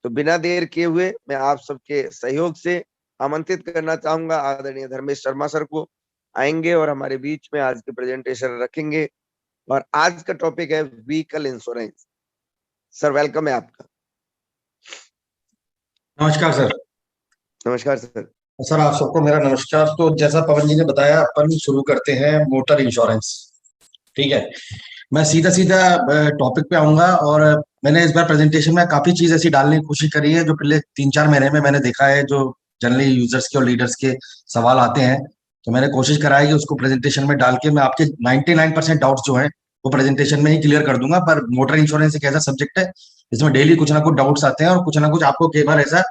तो बिना देर किए हुए मैं आप सबके सहयोग से आमंत्रित करना चाहूंगा आदरणीय धर्मेश शर्मा सर को। आएंगे और हमारे बीच में आज के प्रेजेंटेशन रखेंगे। और आज का टॉपिक है व्हीकल इंश्योरेंस। सर वेलकम है आपका। नमस्कार सर। नमस्कार सर। सर आप सबको मेरा नमस्कार। तो जैसा पवन जी ने बताया, अपन शुरू करते हैं मोटर इंश्योरेंस। ठीक है, मैं सीधा सीधा टॉपिक पे आऊंगा। और मैंने इस बार प्रेजेंटेशन में काफी चीज ऐसी डालने की कोशिश करी है जो पिछले 3-4 महीने में मैंने देखा है, जो जनरली यूजर्स के और लीडर्स के सवाल आते हैं। तो मैंने कोशिश करा है कि उसको प्रेजेंटेशन में डाल के मैं आपके 99% डाउट्स जो हैं वो प्रेजेंटेशन में ही क्लियर कर दूंगा। पर मोटर इंश्योरेंस एक ऐसा सब्जेक्ट है जिसमें डेली कुछ ना कुछ डाउट्स आते हैं, और कुछ ना कुछ आपको कई बार ऐसा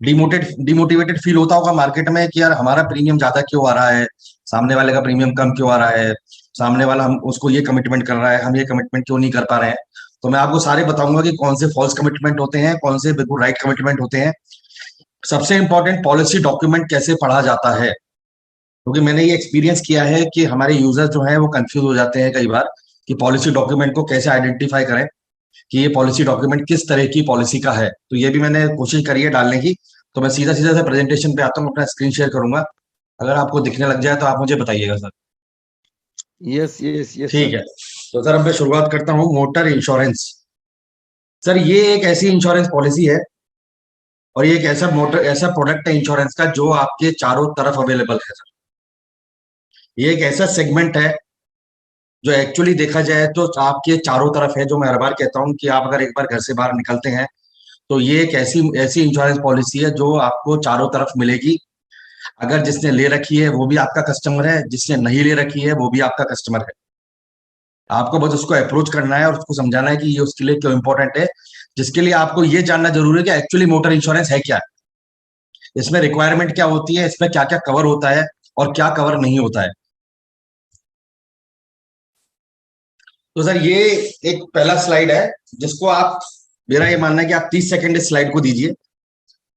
डिमोटिवेटेड फील होता होगा मार्केट में कि यार हमारा प्रीमियम ज्यादा क्यों आ रहा है, सामने वाले का प्रीमियम कम क्यों आ रहा है, सामने वाला हम उसको ये कमिटमेंट कर रहा है, हम ये कमिटमेंट क्यों नहीं कर पा रहे हैं। तो मैं आपको सारे बताऊंगा कि कौन से फॉल्स कमिटमेंट होते हैं, कौन से बिल्कुल राइट कमिटमेंट होते हैं। सबसे इंपॉर्टेंट, पॉलिसी डॉक्यूमेंट कैसे पढ़ा जाता है, क्योंकि मैंने ये एक्सपीरियंस किया है कि हमारे यूजर्स जो हैं वो कंफ्यूज हो जाते हैं कई बार कि पॉलिसी डॉक्यूमेंट को कैसे आइडेंटिफाई करें कि ये पॉलिसी डॉक्यूमेंट किस तरह की पॉलिसी का है। तो ये भी मैंने कोशिश करी है डालने की। तो मैं सीधा सीधा से प्रेजेंटेशन पे आता हूँ, अपना स्क्रीन शेयर करूंगा। अगर आपको दिखने लग जाए तो आप मुझे बताइएगा सर। यस यस यस ठीक सर। है, तो सर अब मैं शुरुआत करता हूँ मोटर इंश्योरेंस। सर ये एक ऐसी इंश्योरेंस पॉलिसी है, और ये एक ऐसा प्रोडक्ट है इंश्योरेंस का जो आपके चारों तरफ अवेलेबल है सर। ये एक ऐसा सेगमेंट है जो एक्चुअली देखा जाए तो आपके चारों तरफ है। जो मैं हर बार कहता हूँ कि आप अगर एक बार घर से बाहर निकलते हैं तो ये एक ऐसी ऐसी इंश्योरेंस पॉलिसी है जो आपको चारों तरफ मिलेगी। अगर जिसने ले रखी है वो भी आपका कस्टमर है, जिसने नहीं ले रखी है वो भी आपका कस्टमर है। आपको बस उसको अप्रोच करना है और उसको समझाना है कि ये उसके लिए क्यों इंपॉर्टेंट है। जिसके लिए आपको ये जानना जरूरी है कि एक्चुअली मोटर इंश्योरेंस है क्या, इसमें रिक्वायरमेंट क्या होती है, इसमें क्या क्या कवर होता है और क्या कवर नहीं होता है। तो सर ये एक पहला स्लाइड है जिसको आप, मेरा ये मानना है कि आप 30 सेकंड इस स्लाइड को दीजिए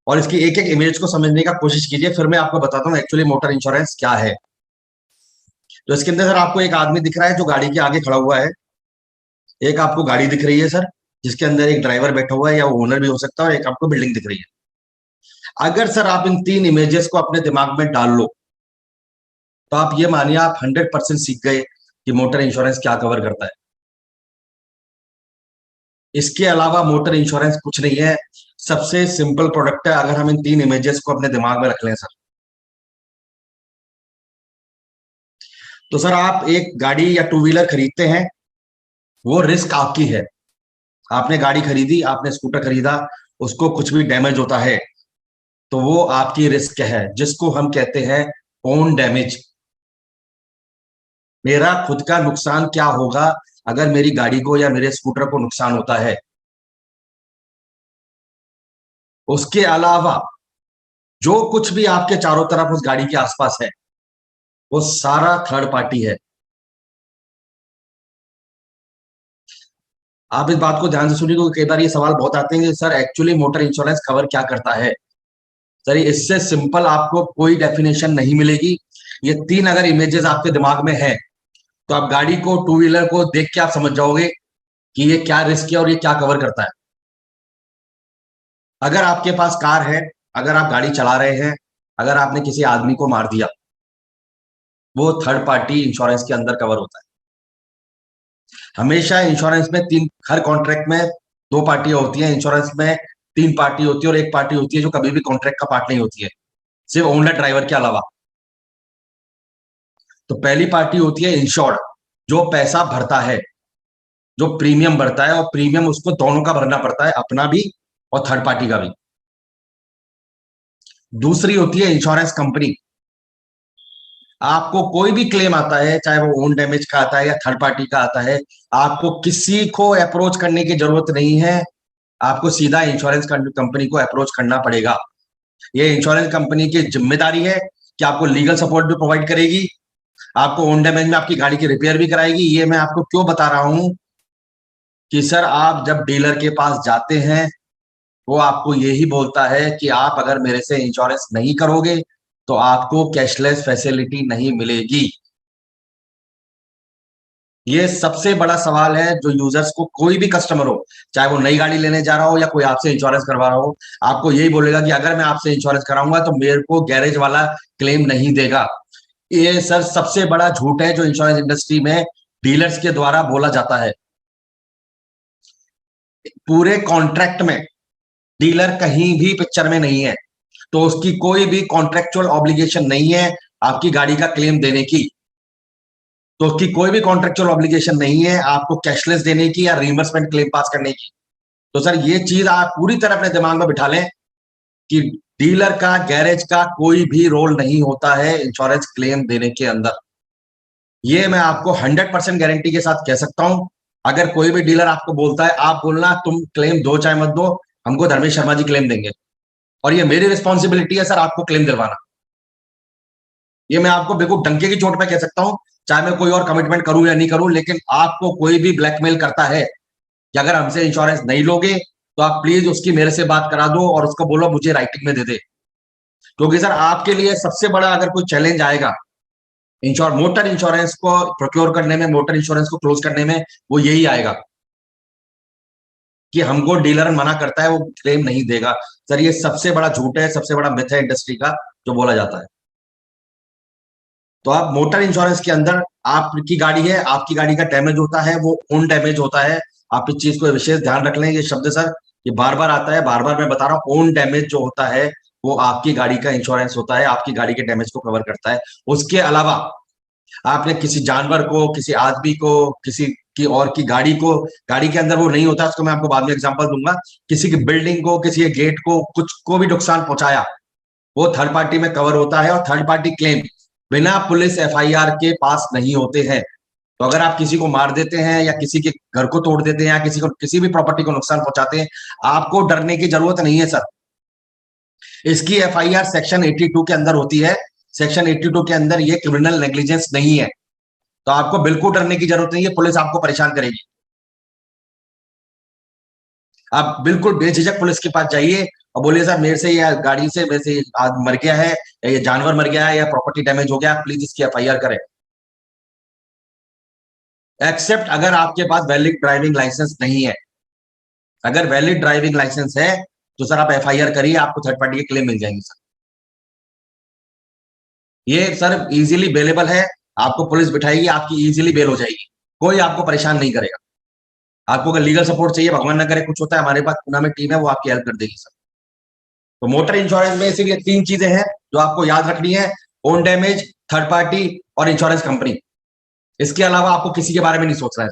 और इसकी एक एक इमेज को समझने का कोशिश कीजिए, फिर मैं आपको बताता हूँ एक्चुअली मोटर इंश्योरेंस क्या है। तो इसके अंदर सर आपको एक आदमी दिख रहा है जो गाड़ी के आगे खड़ा हुआ है। एक आपको गाड़ी दिख रही है सर जिसके अंदर एक ड्राइवर बैठा हुआ है या वो ओनर भी हो सकता है, और एक आपको बिल्डिंग दिख रही है। अगर सर आप इन तीन इमेजेस को अपने दिमाग में डाल लो तो आप ये मानिए आप 100% सीख गए कि मोटर इंश्योरेंस क्या कवर करता है। इसके अलावा मोटर इंश्योरेंस कुछ नहीं है, सबसे सिंपल प्रोडक्ट है अगर हम इन तीन इमेजेस को अपने दिमाग में रख लें सर। तो सर आप एक गाड़ी या टू व्हीलर खरीदते हैं, वो रिस्क आपकी है। आपने गाड़ी खरीदी, आपने स्कूटर खरीदा, उसको कुछ भी डैमेज होता है तो वो आपकी रिस्क है, जिसको हम कहते हैं ओन डैमेज। मेरा खुद का नुकसान क्या होगा अगर मेरी गाड़ी को या मेरे स्कूटर को नुकसान होता है। उसके अलावा जो कुछ भी आपके चारों तरफ उस गाड़ी के आसपास है वो सारा थर्ड पार्टी है। आप इस बात को ध्यान से सुनिए क्योंकि कई बार ये सवाल बहुत आते हैं कि sir actually motor insurance cover क्या करता है। सर इससे सिंपल आपको कोई डेफिनेशन नहीं मिलेगी। ये तीन अगर इमेजेस आपके दिमाग में है तो आप गाड़ी को, टू व्हीलर को देख के आप समझ जाओगे कि ये क्या रिस्क है और ये क्या कवर करता है। अगर आपके पास कार है, अगर आप गाड़ी चला रहे हैं, अगर आपने किसी आदमी को मार दिया, वो थर्ड पार्टी इंश्योरेंस के अंदर कवर होता है। हमेशा इंश्योरेंस में तीन, हर कॉन्ट्रैक्ट में दो पार्टियां होती हैं, इंश्योरेंस में तीन पार्टी होती है और एक पार्टी होती है जो कभी भी कॉन्ट्रैक्ट का पार्ट नहीं होती है, सिर्फ ओनर ड्राइवर के अलावा। तो पहली पार्टी होती है इंश्योर्ड, जो पैसा भरता है, जो प्रीमियम भरता है, और प्रीमियम उसको दोनों का भरना पड़ता है, अपना भी और थर्ड पार्टी का भी। दूसरी होती है इंश्योरेंस कंपनी। आपको कोई भी क्लेम आता है, चाहे वो ओन डैमेज का आता है या थर्ड पार्टी का आता है, आपको किसी को अप्रोच करने की जरूरत नहीं है, आपको सीधा इंश्योरेंस कंपनी को अप्रोच करना पड़ेगा। ये इंश्योरेंस कंपनी की जिम्मेदारी है कि आपको लीगल सपोर्ट भी प्रोवाइड करेगी, आपको ओन डैमेज में आपकी गाड़ी की रिपेयर भी कराएगी। ये मैं आपको क्यों बता रहा हूं कि सर आप जब डीलर के पास जाते हैं वो आपको यही बोलता है कि आप अगर मेरे से इंश्योरेंस नहीं करोगे तो आपको कैशलेस फैसिलिटी नहीं मिलेगी। ये सबसे बड़ा सवाल है जो यूजर्स को, कोई भी कस्टमर हो, चाहे वो नई गाड़ी लेने जा रहा हो या कोई आपसे इंश्योरेंस करवा रहा हो, आपको यही बोलेगा कि अगर मैं आपसे इंश्योरेंस कराऊंगा तो मेरे को गैरेज वाला क्लेम नहीं देगा। ये सर सबसे बड़ा झूठ है जो इंश्योरेंस इंडस्ट्री में डीलर्स के द्वारा बोला जाता है। पूरे कॉन्ट्रैक्ट में डीलर कहीं भी पिक्चर में नहीं है, तो उसकी कोई भी कॉन्ट्रेक्चुअल ऑब्लिगेशन नहीं है आपकी गाड़ी का क्लेम देने की। तो उसकी कोई भी कॉन्ट्रेक्चुअल ऑब्लिगेशन नहीं है आपको कैशलेस देने की या रिइंबर्समेंट क्लेम पास करने की। तो सर ये चीज आप पूरी तरह अपने दिमाग में बिठा लें कि डीलर का, गैरेज का कोई भी रोल नहीं होता है इंश्योरेंस क्लेम देने के अंदर। ये मैं आपको 100% गारंटी के साथ कह सकता हूं। अगर कोई भी डीलर आपको बोलता है, आप बोलना तुम क्लेम दो चाहे मत दो, हमको धर्मेश शर्मा जी क्लेम देंगे, और ये मेरी रिस्पॉन्सिबिलिटी है सर आपको क्लेम दिलवाना। ये मैं आपको बिल्कुल डंके की चोट पे कह सकता हूं, चाहे मैं कोई और कमिटमेंट करूं या नहीं करूं, लेकिन आपको कोई भी ब्लैकमेल करता है कि अगर हमसे इंश्योरेंस नहीं लोगे तो आप प्लीज उसकी मेरे से बात करा दो और उसको बोलो मुझे राइटिंग में दे दे। क्योंकि सर आपके लिए सबसे बड़ा अगर कोई चैलेंज आएगा मोटर इंश्योरेंस को प्रोक्योर करने में, मोटर इंश्योरेंस को क्लोज करने में, वो यही आएगा कि हमको डीलर मना करता है, वो क्लेम नहीं देगा। सर ये सबसे बड़ा झूठ है, सबसे बड़ा मिथ है इंडस्ट्री का जो बोला जाता है। तो आप मोटर इंश्योरेंस के अंदर आपकी गाड़ी है, आपकी गाड़ी का डैमेज होता है, वो ओन डैमेज होता है। आप इस चीज को विशेष ध्यान रख लें, ये शब्द सर ये बार बार आता है, बार बार मैं बता रहा हूँ, ओन डैमेज जो होता है वो आपकी गाड़ी का इंश्योरेंस होता है, आपकी गाड़ी के डैमेज को कवर करता है। उसके अलावा आपने किसी जानवर को, किसी आदमी को, किसी की और की गाड़ी को, गाड़ी के अंदर वो नहीं होता, उसको मैं आपको बाद में एग्जांपल दूंगा, किसी की बिल्डिंग को, किसी के गेट को, कुछ को भी नुकसान पहुंचाया, वो थर्ड पार्टी में कवर होता है। और थर्ड पार्टी क्लेम बिना पुलिस एफआईआर के पास नहीं होते हैं। तो अगर आप किसी को मार देते हैं या किसी के घर को तोड़ देते हैं या किसी को, किसी भी प्रॉपर्टी को नुकसान पहुंचाते हैं, आपको डरने की जरूरत नहीं है सर। इसकी एफआईआर सेक्शन 82 के अंदर होती है। सेक्शन 82 के अंदर ये क्रिमिनल नेग्लिजेंस नहीं है, तो आपको बिल्कुल डरने की जरूरत नहीं है, पुलिस आपको परेशान करेगी। आप बिल्कुल बेझिझक पुलिस के पास जाइए और बोलिए सर मेरे से या गाड़ी से मेरे से मर गया है, या ये जानवर मर गया है, या प्रॉपर्टी डैमेज हो गया, प्लीज इसकी एफआईआर करें। एक्सेप्ट अगर आपके पास वैलिड ड्राइविंग लाइसेंस नहीं है। अगर वैलिड ड्राइविंग लाइसेंस है तो सर आप एफआईआर करिए, आपको थर्ड पार्टी के क्लेम मिल जाएंगे सर। ये सर इजीली बेलेबल है, आपको पुलिस बिठाएगी, आपकी इजीली बेल हो जाएगी, कोई आपको परेशान नहीं करेगा। आपको अगर लीगल सपोर्ट चाहिए, भगवान ना करे कुछ होता है, हमारे पास पुणे में टीम है, वो आपकी हेल्प कर देगी सर। तो मोटर इंश्योरेंस में इसीलिए 3 चीजें हैं जो आपको याद रखनी है: ओन डैमेज, थर्ड पार्टी और इंश्योरेंस कंपनी। इसके अलावा आपको किसी के बारे में नहीं सोचना है।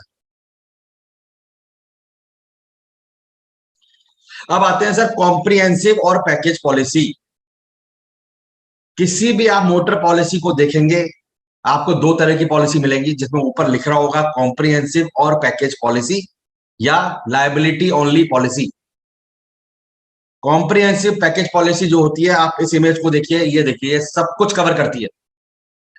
अब आते हैं सर कॉम्प्रिहेंसिव और पैकेज पॉलिसी। किसी भी आप मोटर पॉलिसी को देखेंगे, आपको 2 तरह की पॉलिसी मिलेंगी, जिसमें ऊपर लिख रहा होगा कॉम्प्रिहेंसिव और पैकेज पॉलिसी या liability only policy. Comprehensive package policy जो होती है, आप इस इमेज को देखिए, ये देखिए, सब कुछ कवर करती है।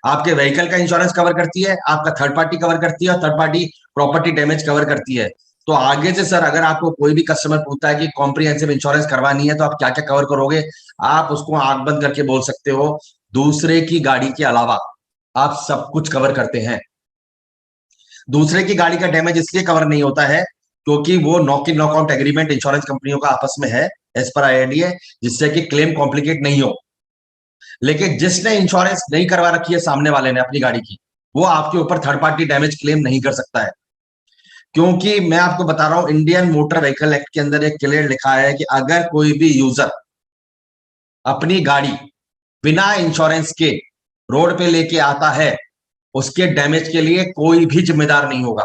आपके व्हीकल का इंश्योरेंस कवर करती है, आपका थर्ड पार्टी कवर करती है, और third party property damage cover करती है। तो आगे से सर अगर आपको कोई भी कस्टमर पूछता है कि कॉम्प्रिहेंसिव इंश्योरेंस करवानी है तो आप क्या क्या कवर करोगे, आप उसको आंख बंद करके बोल सकते हो दूसरे की गाड़ी के अलावा आप सब कुछ कवर करते हैं। दूसरे की गाड़ी का डैमेज इसलिए कवर नहीं होता है क्योंकि वो नॉक इन नॉकआउट एग्रीमेंट इंश्योरेंस कंपनियों का आपस में है एज पर आईआरडीए, जिससे कि क्लेम कॉम्प्लिकेट नहीं हो। लेकिन जिसने इंश्योरेंस नहीं करवा रखी है सामने वाले ने अपनी गाड़ी की, वो आपके ऊपर थर्ड पार्टी डैमेज क्लेम नहीं कर सकता है। क्योंकि मैं आपको बता रहा हूं, इंडियन मोटर व्हीकल एक्ट के अंदर एक क्लियर लिखा है कि अगर कोई भी यूजर अपनी गाड़ी बिना इंश्योरेंस के रोड पे लेके आता है, उसके डैमेज के लिए कोई भी जिम्मेदार नहीं होगा।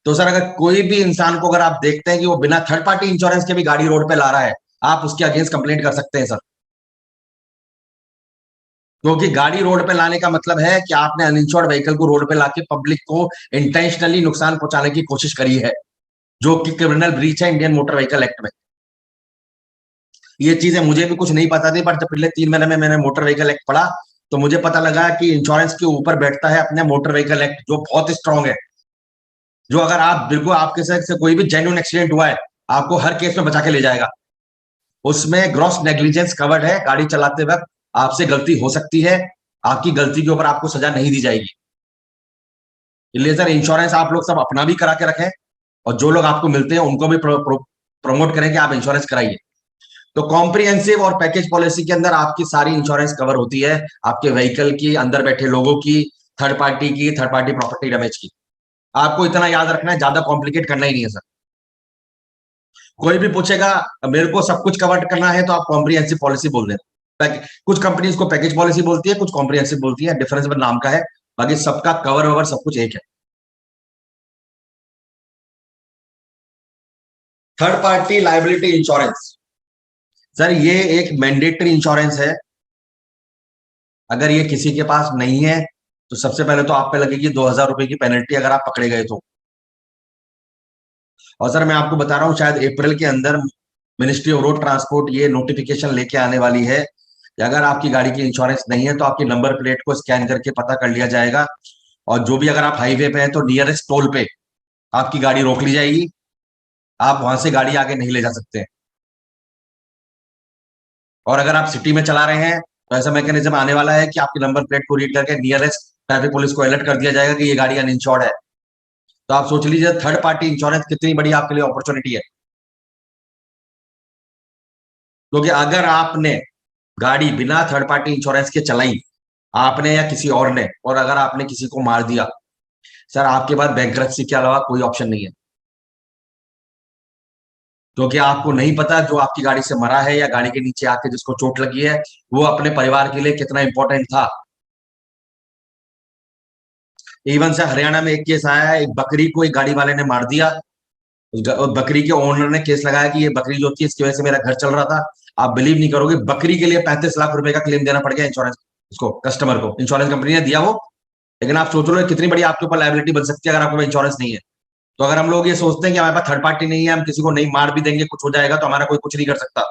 तो सर अगर कोई भी इंसान को अगर आप देखते हैं कि वो बिना थर्ड पार्टी इंश्योरेंस के भी गाड़ी रोड पे ला रहा है, आप उसके अगेंस्ट कंप्लेंट कर सकते हैं सर। क्योंकि गाड़ी रोड पे लाने का मतलब है कि आपने अनइंश्योर्ड व्हीकल को रोड पे लाके पब्लिक को इंटेंशनली नुकसान पहुंचाने की कोशिश करी है, जो कि क्रिमिनल ब्रीच है इंडियन मोटर व्हीकल एक्ट में। ये चीजें मुझे भी कुछ नहीं पता थी, पर जब पिछले 3 महीने में मैंने मोटर व्हीकल एक्ट पढ़ा तो मुझे पता लगा कि इंश्योरेंस के ऊपर बैठता है अपने मोटर व्हीकल एक्ट, जो बहुत स्ट्रांग है, जो अगर आप बिल्कुल आपके से कोई भी जेन्युइन एक्सीडेंट हुआ है, आपको हर केस में बचा के ले जाएगा। उसमें ग्रॉस नेग्लिजेंस कवर्ड है, गाड़ी चलाते वक्त आपसे गलती हो सकती है, आपकी गलती के ऊपर आपको सजा नहीं दी जाएगी। इसलिए सर इंश्योरेंस आप लोग सब अपना भी करा के रखें, और जो लोग आपको मिलते हैं उनको भी प्रमोट करें कि आप इंश्योरेंस कराइए। तो कॉम्प्रिहेंसिव और पैकेज पॉलिसी के अंदर आपकी सारी इंश्योरेंस कवर होती है, आपके व्हीकल की, अंदर बैठे लोगों की, थर्ड पार्टी की, थर्ड पार्टी प्रॉपर्टी डैमेज की। आपको इतना याद रखना है, ज्यादा कॉम्प्लिकेट करना ही नहीं है सर। कोई भी पूछेगा मेरे को सब कुछ कवर करना है तो आप कॉम्प्रिहेंसिव पॉलिसी बोल देना। कुछ कंपनी इसको पैकेज पॉलिसी बोलती है, कुछ कॉम्प्रिहेंसिव बोलती है, डिफरेंस बस नाम का है, बाकी सबका कवर ववर सब कुछ एक है। Third party liability insurance, sir ये एक मैंडेटरी इंश्योरेंस है। अगर ये किसी के पास नहीं है तो सबसे पहले तो आप पे लगेगी 2,000 रुपए की पेनल्टी अगर आप पकड़े गए तो। और सर मैं आपको बता रहा हूँ, शायद अप्रैल के अंदर मिनिस्ट्री ऑफ रोड ट्रांसपोर्ट ये नोटिफिकेशन लेके आने वाली है कि अगर आपकी गाड़ी की इंश्योरेंस नहीं है तो आपकी नंबर प्लेट को स्कैन करके पता कर लिया जाएगा, और जो भी अगर आप हाईवे पे हैं तो नियरेस्ट टोल पे आपकी गाड़ी रोक ली जाएगी, आप वहां से गाड़ी आगे नहीं ले जा सकते। और अगर आप सिटी में चला रहे हैं तो ऐसा मैकेनिज्म आने वाला है कि आपकी नंबर प्लेट को रीड करके नियरेस्ट ट्रैफिक पुलिस को अलर्ट कर दिया जाएगा कि ये गाड़ी अनइंश्योर्ड है। तो आप सोच लीजिए थर्ड पार्टी इंश्योरेंस कितनी बड़ी आपके लिए अपॉर्चुनिटी है। क्योंकि अगर आपने गाड़ी बिना थर्ड पार्टी इंश्योरेंस के चलाई, आपने या किसी और ने, और अगर आपने किसी को मार दिया, सर आपके पास बैंकरप्सी के अलावा कोई ऑप्शन नहीं है। क्योंकि आपको नहीं पता जो आपकी गाड़ी से मरा है या गाड़ी के नीचे आके जिसको चोट लगी है वो अपने परिवार के लिए कितना इंपॉर्टेंट था। इवन से हरियाणा में एक केस आया है, एक बकरी को एक गाड़ी वाले ने मार दिया। बकरी के ओनर ने केस लगाया कि ये बकरी जो थी इसकी वजह से मेरा घर चल रहा था। आप बिलीव नहीं करोगे, बकरी के लिए 35 लाख रुपए का क्लेम देना पड़ गया इंश्योरेंस उसको, कस्टमर को। इंश्योरेंस कंपनी ने दिया वो, लेकिन आप सोच लो कितनी बड़ी आपके ऊपर लायबिलिटी बन सकती है अगर आपके पास इंश्योरेंस नहीं है। तो अगर हम लोग ये सोचते हैं कि हमारे पास थर्ड पार्टी नहीं है, हम किसी को नहीं मार भी देंगे, कुछ हो जाएगा तो हमारा कोई कुछ नहीं कर सकता,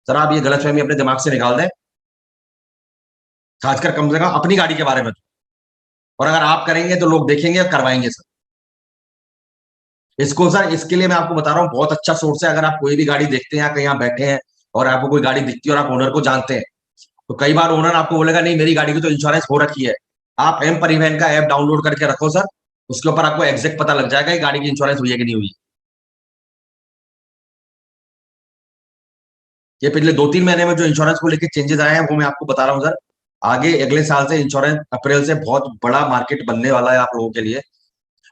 सर आप ये गलतफहमी अपने दिमाग से निकाल दें, खासकर कम से कम अपनी गाड़ी के बारे में। और अगर आप करेंगे तो लोग देखेंगे और करवाएंगे सर इसको। सर इसके लिए मैं आपको बता रहा हूँ, बहुत अच्छा सोर्स है। अगर आप कोई भी गाड़ी देखते हैं या कहीं आप बैठे हैं और आपको कोई गाड़ी दिखती है और आप ओनर को जानते हैं, तो कई बार ओनर आपको बोलेगा नहीं मेरी गाड़ी की तो इंश्योरेंस हो रखी है। आप एम परिवहन का ऐप डाउनलोड करके रखो सर, उसके ऊपर आपको एग्जैक्ट पता लग जाएगा कि गाड़ी की इंश्योरेंस हुई है कि नहीं हुई। ये पिछले 2-3 महीने में जो इंश्योरेंस को लेकर चेंजेस आए हैं वो मैं आपको बता रहा हूँ सर। आगे अगले साल से इंश्योरेंस अप्रैल से बहुत बड़ा मार्केट बनने वाला है आप लोगों के लिए।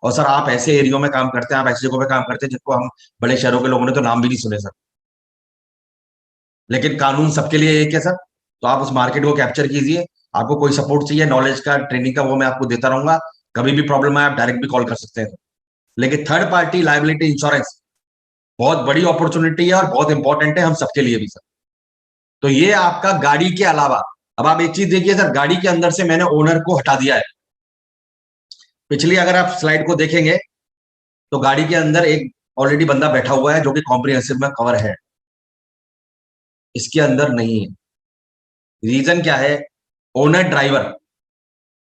और सर आप ऐसे एरियो में काम करते हैं, आप ऐसी जगहों पे काम करते हैं जिनको हम बड़े शहरों के लोगों ने तो नाम भी नहीं सुने सर, लेकिन कानून सबके लिए एक है सर। तो आप उस मार्केट को कैप्चर कीजिए। आपको कोई सपोर्ट चाहिए नॉलेज का, ट्रेनिंग का, वो मैं आपको देता रहूंगा। कभी भी प्रॉब्लम है आप डायरेक्ट भी कॉल कर सकते हैं। लेकिन थर्ड पार्टी लायबिलिटी इंश्योरेंस बहुत बड़ी अपॉर्चुनिटी है और बहुत इंपॉर्टेंट है हम सबके लिए भी सर। तो ये आपका गाड़ी के अलावा, अब आप एक चीज देखिए सर, गाड़ी के अंदर से मैंने ओनर को हटा दिया है। पिछली अगर आप स्लाइड को देखेंगे तो गाड़ी के अंदर एक ऑलरेडी बंदा बैठा हुआ है जो कि कॉम्प्रिहेंसिव में कवर है, इसके अंदर नहीं है। रीजन क्या है? Owner driver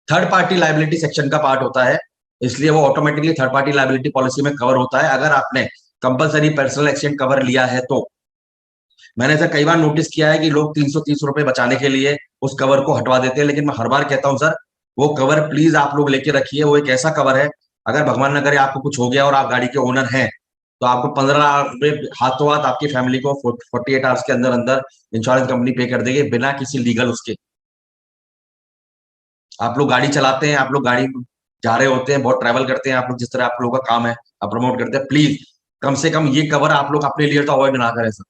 third party liability section का पार्ट होता है, इसलिए वो automatically third party liability policy में कवर होता है अगर आपने कंपलसरी पर्सनल एक्सीडेंट कवर लिया है तो। मैंने ऐसा कई बार नोटिस किया है कि लोग 330 रुपए बचाने के लिए उस कवर को हटवा देते हैं, लेकिन मैं हर बार कहता हूं सर वो कवर प्लीज आप लोग लेके रखिए। वो एक ऐसा कवर है, अगर भगवान न करे आपको कुछ हो गया और आप गाड़ी के ओनर हैं तो आपको 15 रुपए हाथों हाथ आपकी फैमिली को 48 आवर्स के अंदर अंदर इंश्योरेंस कंपनी पे कर देगी बिना किसी लीगल उसके। आप लोग गाड़ी चलाते हैं, आप लोग गाड़ी जा रहे होते हैं, बहुत ट्रैवल करते हैं आप लोग, जिस तरह आप लोगों का काम है आप प्रमोट करते हैं, प्लीज कम से कम ये कवर आप लोग अपने लिए तो अवॉइड ना करें सर।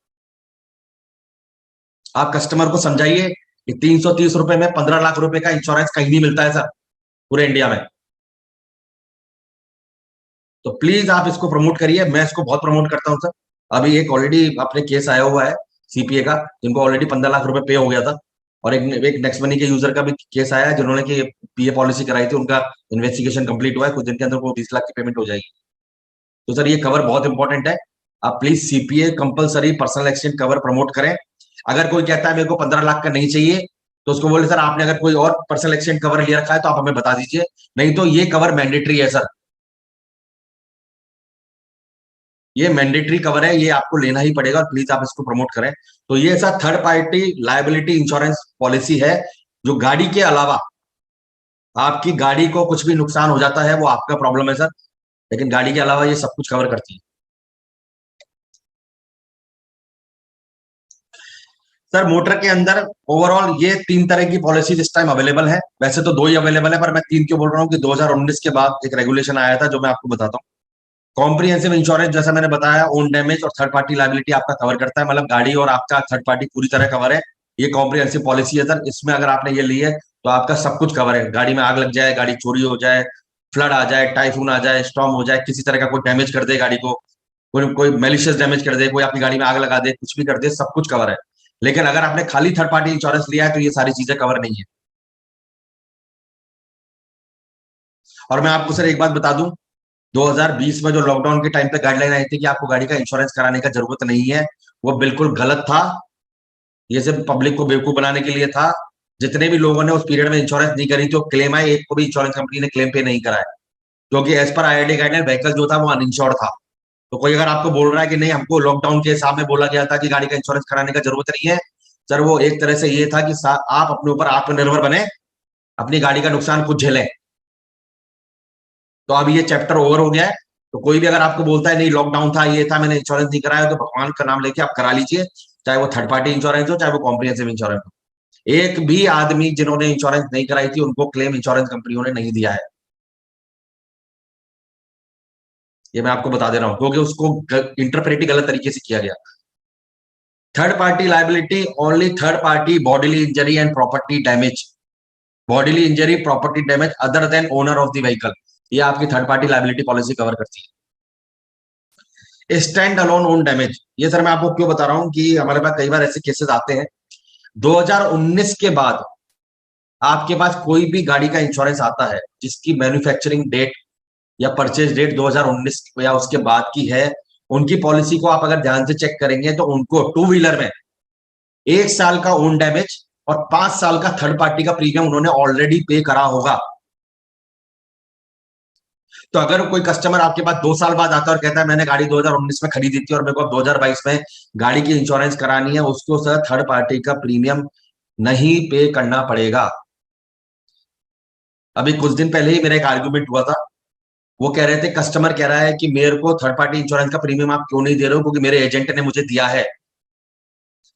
आप कस्टमर को समझाइए कि 330 रुपए में 15 लाख रुपए का इंश्योरेंस कहीं नहीं मिलता है सर पूरे इंडिया में। तो प्लीज आप इसको प्रमोट करिए, मैं इसको बहुत प्रमोट करता हूं सर। अभी एक ऑलरेडी अपने केस आया हुआ है सीपीए का, जिनको ऑलरेडी 15 लाख रुपए पे हो गया था। और एक नेक्स्ट मनी के यूजर का भी केस आया है जिन्होंने की पीए पॉलिसी कराई थी, उनका इन्वेस्टिगेशन कंप्लीट हुआ है, कुछ दिन के अंदर वो 20 लाख की पेमेंट हो जाएगी। तो सर ये कवर बहुत इंपॉर्टेंट है, आप please CPA compulsory personal accident cover promote करें। अगर कोई कहता है मेरे को 15 लाख का नहीं चाहिए तो उसको बोले सर आपने अगर कोई और पर्सनल एक्सीडेंट कवर ले रखा है तो आप हमें बता दीजिए, नहीं तो ये कवर मैंडेटरी है सर। ये मैंडेटरी कवर है, ये आपको लेना ही पड़ेगा और प्लीज आप इसको प्रमोट करें। तो ये ऐसा third party liability insurance policy है जो गाड़ी के अलावा आपकी गाड़ी को कुछ भी नुकसान हो जाता है वो आपका प्रॉब्लम है सर, लेकिन गाड़ी के अलावा ये सब कुछ कवर करती है। सर मोटर के अंदर ओवरऑल ये 3 तरह की पॉलिसीज इस टाइम अवेलेबल है, वैसे तो 2 ही अवेलेबल है, पर मैं 3 क्यों बोल रहा हूँ कि 2019 के बाद एक रेगुलेशन आया था जो मैं आपको बताता हूँ। कॉम्प्रिहेंसिव इंश्योरेंस, जैसा मैंने बताया, ओन डैमेज और थर्ड पार्टी लायबिलिटी आपका कवर करता है, मतलब गाड़ी और आपका थर्ड पार्टी पूरी तरह कवर है। ये कॉम्प्रिहेंसिव पॉलिसी है सर, इसमें अगर आपने ये ली है तो आपका सब कुछ कवर है। गाड़ी में आग लग जाए, गाड़ी चोरी हो जाए, फ्लड आ जाए, टाइफून आ जाए, स्टॉर्म हो जाए, किसी तरह का कोई डैमेज कर दे गाड़ी को, कोई कोई मेलिशियस डैमेज कर दे, कोई आपकी गाड़ी में आग लगा दे, कुछ भी कर दे, सब कुछ कवर है। लेकिन अगर आपने खाली थर्ड पार्टी इंश्योरेंस लिया है तो ये सारी चीजें कवर नहीं है। और मैं आपको सर एक बात बता दूं, 2020 में जो लॉकडाउन के टाइम पे गाइडलाइन आई थी कि आपको गाड़ी का इंश्योरेंस कराने का जरूरत नहीं है, वो बिल्कुल गलत था। ये सिर्फ पब्लिक को बेवकूफ बनाने के लिए था। जितने भी लोगों ने उस पीरियड में इंश्योरेंस नहीं करी थी, क्लेम आए, एक को भी इंश्योरेंस कंपनी ने क्लेम पे नहीं कराया, क्योंकि as per IRD guideline vehicle जो था वो अनइंश्योर्ड था। तो कोई अगर आपको बोल रहा है कि नहीं, हमको लॉकडाउन के हिसाब में बोला गया था कि गाड़ी का इंश्योरेंस कराने का जरूरत नहीं है, सर वो एक तरह से ये था कि आप अपने ऊपर आत्मनिर्भर बने, अपनी गाड़ी का नुकसान खुद झेलें। तो अब ये चैप्टर ओवर हो गया है। तो कोई भी अगर आपको बोलता है नहीं लॉकडाउन था, ये था, मैंने इंश्योरेंस नहीं कराया, तो भगवान का नाम लेके आप करा लीजिए, चाहे वो थर्ड पार्टी इंश्योरेंस हो, चाहे वो कॉम्प्रिहेंसिव इंश्योरेंस हो। एक भी आदमी जिन्होंने इंश्योरेंस नहीं कराई थी उनको क्लेम इंश्योरेंस कंपनियों ने नहीं दिया है, ये मैं आपको बता दे रहा हूं, क्योंकि उसको इंटरप्रेट ही गलत तरीके से किया गया। Third party liability only third party bodily injury and property damage, bodily injury property damage other than owner of the vehicle, ये आपकी third party liability policy cover करती है। स्टैंड अलोन ओन डैमेज, ये सर मैं आपको क्यों बता रहा हूं कि हमारे पास कई बार ऐसे केसेस आते हैं, 2019 के बाद आपके पास कोई भी गाड़ी का इंश्योरेंस आता है जिसकी मैन्युफैक्चरिंग डेट या परचेज डेट 2019 या उसके बाद की है, उनकी पॉलिसी को आप अगर ध्यान से चेक करेंगे तो उनको टू व्हीलर में 1 साल का ओन डैमेज और 5 साल का थर्ड पार्टी का प्रीमियम उन्होंने ऑलरेडी पे करा होगा। तो अगर कोई कस्टमर आपके पास 2 साल बाद आता है और कहता है मैंने गाड़ी 2019 में खरीदी थी और मेरे को अब 2022 में गाड़ी की इंश्योरेंस करानी है, उसको सर थर्ड पार्टी का प्रीमियम नहीं पे करना पड़ेगा। अभी कुछ दिन पहले ही मेरा एक आर्ग्यूमेंट हुआ था, वो कह रहे थे, कस्टमर कह रहा है कि मेरे को थर्ड पार्टी इंश्योरेंस का प्रीमियम आप क्यों नहीं दे रहे हो, क्योंकि मेरे एजेंट ने मुझे दिया है।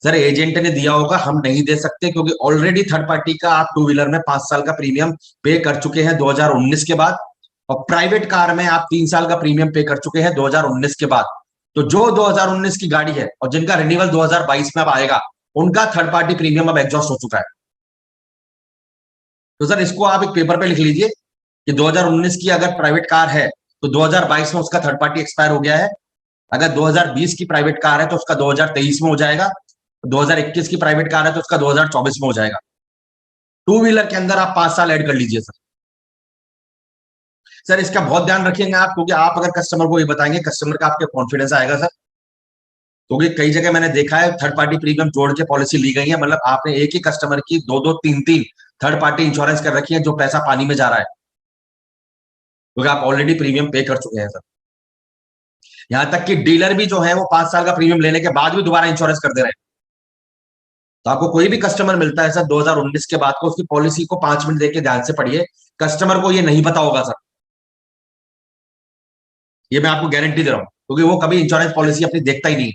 सर एजेंट ने दिया होगा, हम नहीं दे सकते, क्योंकि ऑलरेडी थर्ड पार्टी का आप टू व्हीलर में 5 साल का प्रीमियम पे कर चुके हैं 2019 के बाद, और प्राइवेट कार में आप 3 साल का प्रीमियम पे कर चुके हैं 2019 के बाद। तो जो 2019 की गाड़ी है और जिनका रिन्यूअल 2022 में अब आएगा, उनका थर्ड पार्टी प्रीमियम अब एग्जॉस्ट हो चुका है। तो सर इसको आप एक पेपर पे लिख लीजिए कि 2019 की अगर प्राइवेट कार है तो 2022 में उसका थर्ड पार्टी एक्सपायर हो गया है। अगर 2020 की प्राइवेट कार है तो उसका 2023 में हो जाएगा, 2021 की प्राइवेट कार है तो उसका 2024 में हो जाएगा। टू व्हीलर के अंदर आप 5 साल ऐड कर लीजिए सर। सर इसका बहुत ध्यान रखिएगा आप, क्योंकि आप अगर कस्टमर को ये बताएंगे, कस्टमर का आपके कॉन्फिडेंस आएगा सर। क्योंकि कई जगह मैंने देखा है थर्ड पार्टी प्रीमियम जोड़ के पॉलिसी ली गई है, मतलब आपने एक ही कस्टमर की 2-2, 3-3 थर्ड पार्टी इंश्योरेंस कर रखी है, जो पैसा पानी में जा रहा है, क्योंकि आप ऑलरेडी प्रीमियम पे कर चुके हैं सर। यहां तक कि डीलर भी जो है वो 5 साल का प्रीमियम लेने के बाद भी दोबारा इंश्योरेंस कर दे रहे हैं। तो आपको कोई भी कस्टमर मिलता है सर 2019 के बाद को, उसकी पॉलिसी को 5 मिनट देके ध्यान से पढ़िए, कस्टमर को ये नहीं पता होगा सर, ये मैं आपको गारंटी दे रहा हूं, क्योंकि वो कभी इंश्योरेंस पॉलिसी अपनी देखता ही नहीं।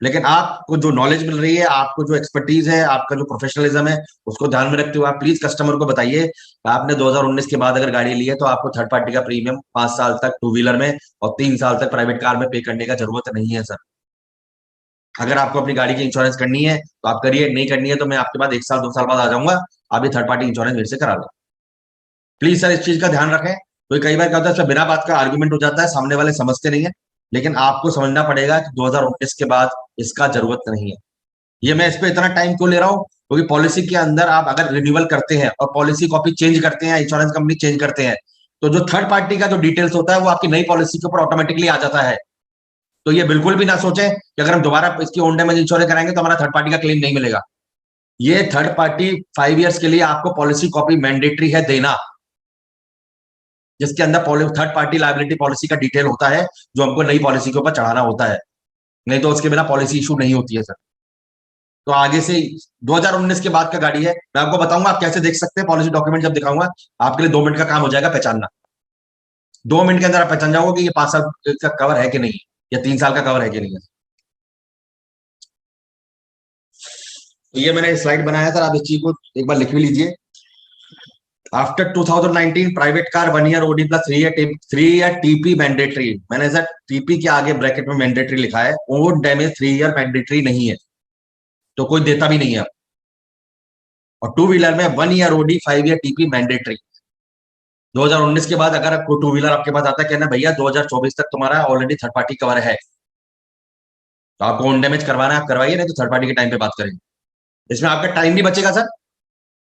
लेकिन आपको जो नॉलेज मिल रही है, आपको जो एक्सपर्टीज है, आपका जो प्रोफेशनलिज्म है, उसको ध्यान में रखते हुए आप प्लीज कस्टमर को बताइए, आपने 2019 के बाद अगर गाड़ी ली है तो आपको थर्ड पार्टी का प्रीमियम 5 साल तक टू व्हीलर में और 3 साल तक प्राइवेट कार में पे करने का जरूरत नहीं है सर। अगर आपको अपनी गाड़ी की इंश्योरेंस करनी है तो आप करिए, नहीं करनी है तो मैं आपके पास 1 साल 2 साल बाद आ जाऊंगा, आप ये थर्ड पार्टी इंश्योरेंस मेरे से करा लो। प्लीज सर इस चीज का ध्यान रखें। तो कई बार क्या होता है सर, बिना बात का आर्ग्यूमेंट हो जाता है, सामने वाले समझते नहीं है, लेकिन आपको समझना पड़ेगा कि 2019 के बाद इसका जरूरत नहीं है। ये मैं इस पे इतना टाइम क्यों ले रहा हूँ, क्योंकि पॉलिसी के अंदर आप अगर रिन्यूअल करते हैं और पॉलिसी कॉपी चेंज करते हैं, इंश्योरेंस कंपनी चेंज करते हैं, तो जो थर्ड पार्टी का जो डिटेल्स होता है वो आपकी नई पॉलिसी के ऊपर ऑटोमेटिकली आ जाता है। तो ये बिल्कुल भी ना सोचें कि अगर हम दोबारा इसकी ओन डैमेज इंश्योरेंस कराएंगे तो हमारा थर्ड पार्टी का क्लेम नहीं मिलेगा। ये थर्ड पार्टी 5 ईयर्स के लिए आपको पॉलिसी कॉपी मैंडेटरी है देना, जिसके अंदर थर्ड पार्टी लायबिलिटी पॉलिसी का डिटेल होता है, जो हमको नई पॉलिसी के ऊपर चढ़ाना होता है, नहीं तो उसके बिना पॉलिसी इशू नहीं होती है सर। तो आगे से 2019 के बाद का गाड़ी है। मैं आपको बताऊंगा आप कैसे देख सकते हैं, पॉलिसी डॉक्यूमेंट जब दिखाऊंगा आपके लिए 2 मिनट का काम हो जाएगा पहचानना। 2 मिनट के अंदर आप पहचान जाओगे कि ये 5 साल का कवर है कि नहीं, या 3 साल का कवर है कि नहीं है। तो ये मैंने स्लाइड बनाया था, आप इस चीज को एक बार लिख भी लीजिए। After 2019 private car 1 year OD plus 3 year TP mandatory. मैंने सर टीपी के आगे ब्रैकेट में मैंडेटरी लिखा है, ओड डैमेज 3 ईयर मैंडेटरी नहीं है, तो कोई देता भी नहीं है। और 2 व्हीलर में 1 year OD 5 year TP mandatory. 2019 के बाद अगर कोई 2 व्हीलर आपके पास आता है, कहना भैया 2024 तक तुम्हारा ऑलरेडी थर्ड पार्टी कवर है, तो आपको ओन डैमेज करवाना है आप करवाइए, नहीं तो थर्ड पार्टी के टाइम पे बात करेंगे। इसमें आपका टाइम भी बचेगा सर,